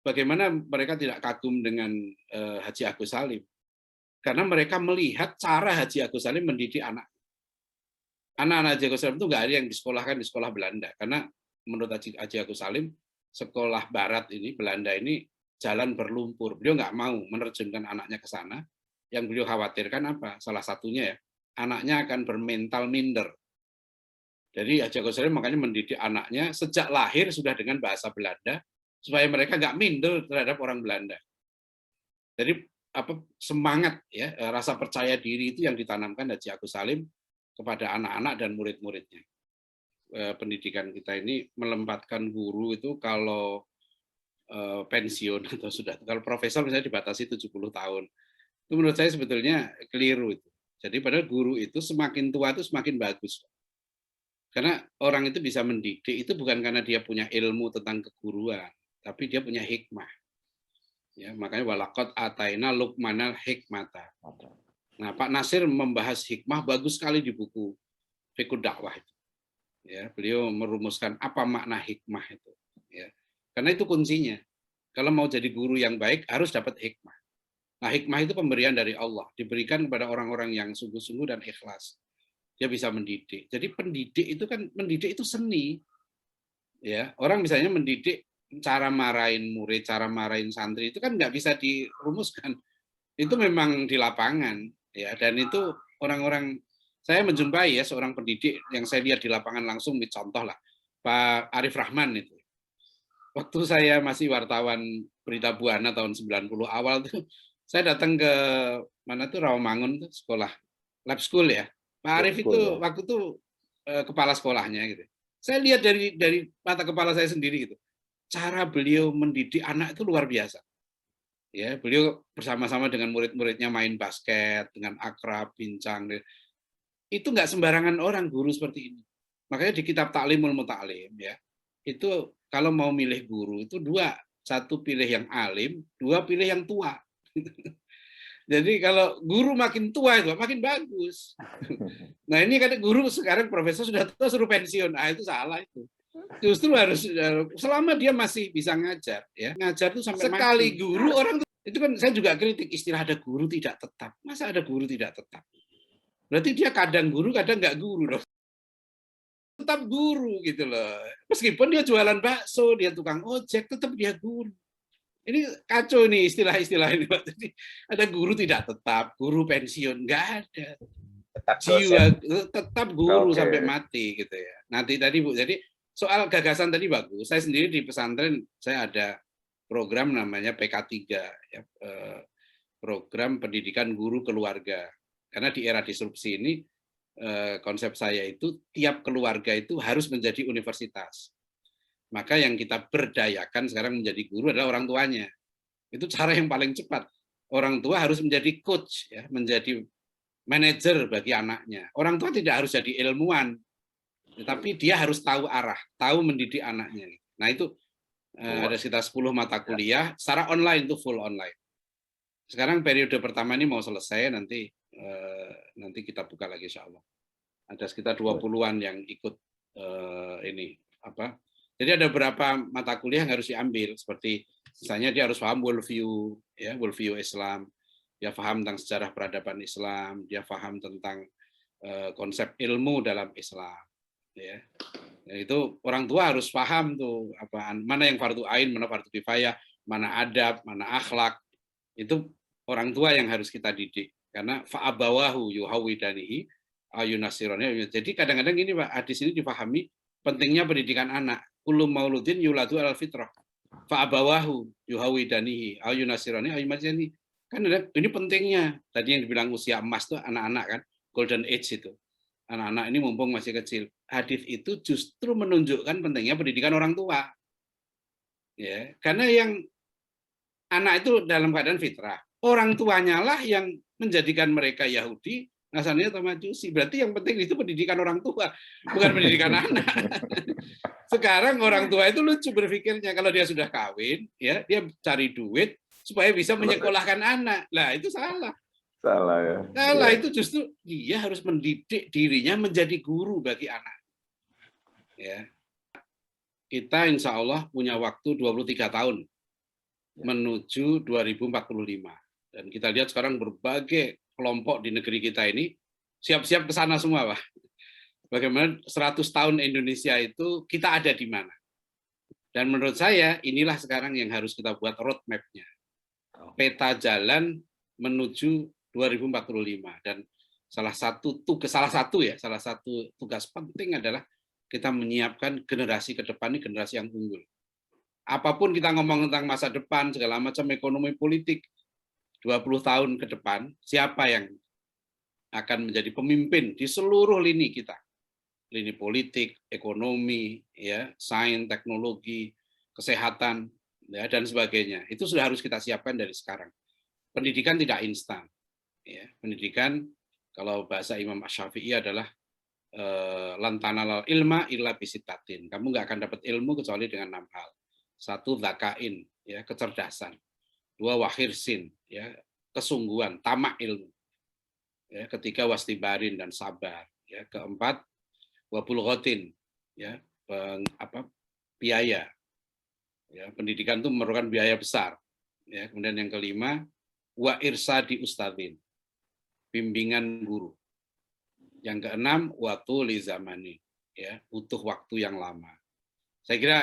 bagaimana mereka tidak kagum dengan Haji Agus Salim. Karena mereka melihat cara Haji Agus Salim mendidik anak. Anak-anak Haji Agus Salim itu nggak ada yang disekolahkan di sekolah Belanda. Karena menurut Haji Agus Salim, sekolah barat ini, Belanda ini, jalan berlumpur. Beliau nggak mau menerjunkan anaknya ke sana. Yang beliau khawatirkan apa? Salah satunya ya, anaknya akan bermental minder. Jadi Haji Agus Salim makanya mendidik anaknya sejak lahir sudah dengan bahasa Belanda, supaya mereka nggak minder terhadap orang Belanda. Jadi semangat ya, rasa percaya diri itu yang ditanamkan Haji Agus Salim kepada anak-anak dan murid-muridnya. Pendidikan kita ini melempatkan guru itu kalau pensiun atau sudah, kalau profesor misalnya dibatasi 70 tahun. Itu menurut saya sebetulnya keliru itu. Jadi padahal guru itu semakin tua itu semakin bagus. Karena orang itu bisa mendidik itu bukan karena dia punya ilmu tentang keguruan, tapi dia punya hikmah. Ya, makanya walaqad ataina Luqmanal hikmata. Nah, Pak Nasir membahas hikmah bagus sekali di buku Fiqh Dakwah itu. Ya, beliau merumuskan apa makna hikmah itu. Ya, karena itu kuncinya. Kalau mau jadi guru yang baik harus dapat hikmah. Nah, hikmah itu pemberian dari Allah, diberikan kepada orang-orang yang sungguh-sungguh dan ikhlas. Dia bisa mendidik. Jadi pendidik itu kan, mendidik itu seni. Ya, orang misalnya mendidik cara marahin murid, cara marahin santri itu kan nggak bisa dirumuskan. Itu memang di lapangan, ya. Dan itu orang-orang, saya menjumpai ya seorang pendidik yang saya lihat di lapangan langsung, contoh lah Pak Arif Rahman itu. Waktu saya masih wartawan Berita Buana tahun 90 awal tuh, saya datang ke mana tuh Rawamangun tuh sekolah lab school ya. Pak Arif itu waktu itu kepala sekolahnya gitu. Saya lihat dari mata kepala saya sendiri gitu. Cara beliau mendidik anak itu luar biasa. Ya, beliau bersama-sama dengan murid-muridnya main basket dengan akrab, bincang. Itu nggak sembarangan orang guru seperti ini. Makanya di kitab Ta'limul Muta'alim ya, itu kalau mau milih guru itu dua, satu pilih yang alim, dua pilih yang tua. Jadi kalau guru makin tua itu makin bagus. Nah ini kan guru sekarang profesor sudah tua suruh pensiun, itu salah itu. Justru harus selama dia masih bisa ngajar, ya ngajar itu sampai sekali mati. Guru orang itu kan saya juga kritik istilah ada guru tidak tetap. Masa ada guru tidak tetap? Berarti dia kadang guru, kadang nggak guru dong. Tetap guru gitu loh. Meskipun dia jualan bakso, dia tukang ojek, tetap dia guru. Ini kacau nih istilah-istilah ini. Jadi ada guru tidak tetap, guru pensiun, nggak ada. Jiwa tetap guru sampai mati gitu ya. Nanti tadi Bu, jadi soal gagasan tadi bagus. Saya sendiri di pesantren saya ada program namanya PK3 ya, program pendidikan guru keluarga. Karena di era disrupsi ini konsep saya itu tiap keluarga itu harus menjadi universitas. Maka yang kita berdayakan sekarang menjadi guru adalah orang tuanya. Itu cara yang paling cepat. Orang tua harus menjadi coach, ya, menjadi manajer bagi anaknya. Orang tua tidak harus jadi ilmuwan, tetapi dia harus tahu arah, tahu mendidik anaknya. Nah itu ada sekitar 10 mata kuliah secara online, itu full online. Sekarang periode pertama ini mau selesai, nanti kita buka lagi insya Allah. Ada sekitar 20-an yang ikut ini apa. Jadi ada beberapa mata kuliah yang harus diambil, seperti misalnya dia harus paham worldview, ya, worldview Islam, dia paham tentang sejarah peradaban Islam, dia paham tentang konsep ilmu dalam Islam, ya. Nah, itu orang tua harus paham tuh mana yang fardu ain, mana fardu kifayah, mana adab, mana akhlak. Itu orang tua yang harus kita didik, karena fa'abawahu yuhawidanihi ayunasironi. Jadi kadang-kadang ini Pak, hadis ini dipahami pentingnya pendidikan anak. Kullu mauludin yuladu alal fitrah. Fa'abawahu yuhawidanihi ayunasironi ayumajani. Kan ini pentingnya. Tadi yang dibilang usia emas tuh anak-anak kan, golden age itu. Anak-anak ini mumpung masih kecil. Hadis itu justru menunjukkan pentingnya pendidikan orang tua. Ya, karena yang anak itu dalam keadaan fitrah. Orang tuanya lah yang menjadikan mereka Yahudi, Nasrani atau Majusi. Berarti yang penting itu pendidikan orang tua, bukan pendidikan anak. Sekarang orang tua itu lucu berpikirnya, kalau dia sudah kawin, ya dia cari duit supaya bisa menyekolahkan anak. Lah itu salah. Salah ya. Salah, itu justru dia harus mendidik dirinya menjadi guru bagi anak. Ya. Kita insya Allah punya waktu 23 tahun menuju 2045. Dan kita lihat sekarang berbagai kelompok di negeri kita ini siap-siap ke sana semua, Pak. Bagaimana 100 tahun Indonesia itu kita ada di mana. Dan menurut saya inilah sekarang yang harus kita buat roadmap-nya. Peta jalan menuju 2045. Dan salah satu tugas penting adalah kita menyiapkan generasi ke depan ini generasi yang unggul. Apapun kita ngomong tentang masa depan, segala macam ekonomi politik, 20 tahun ke depan, siapa yang akan menjadi pemimpin di seluruh lini kita? Lini politik, ekonomi, ya, sains, teknologi, kesehatan, ya, dan sebagainya. Itu sudah harus kita siapkan dari sekarang. Pendidikan tidak instan. Ya, pendidikan, kalau bahasa Imam Asy-Syafi'i adalah lantanal ilma illa bisitatin. Kamu nggak akan dapat ilmu kecuali dengan 6 hal. 1, zakain, ya, kecerdasan. 2, wahirsin, ya, kesungguhan, tamak ilmu. Ya, ketiga, wastibarin dan sabar. Ya, keempat, wabulghotin, ya, biaya. Ya, pendidikan itu memerlukan biaya besar. Ya, kemudian yang kelima, wa irsadi ustadzin, bimbingan guru. Yang keenam, waktu li zamani, ya, butuh waktu yang lama. Saya kira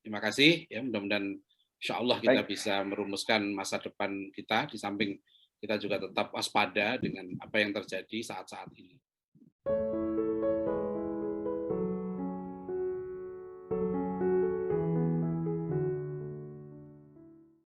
terima kasih, ya, mudah-mudahan insya Allah kita bisa merumuskan masa depan kita, di samping kita juga tetap waspada dengan apa yang terjadi saat-saat ini.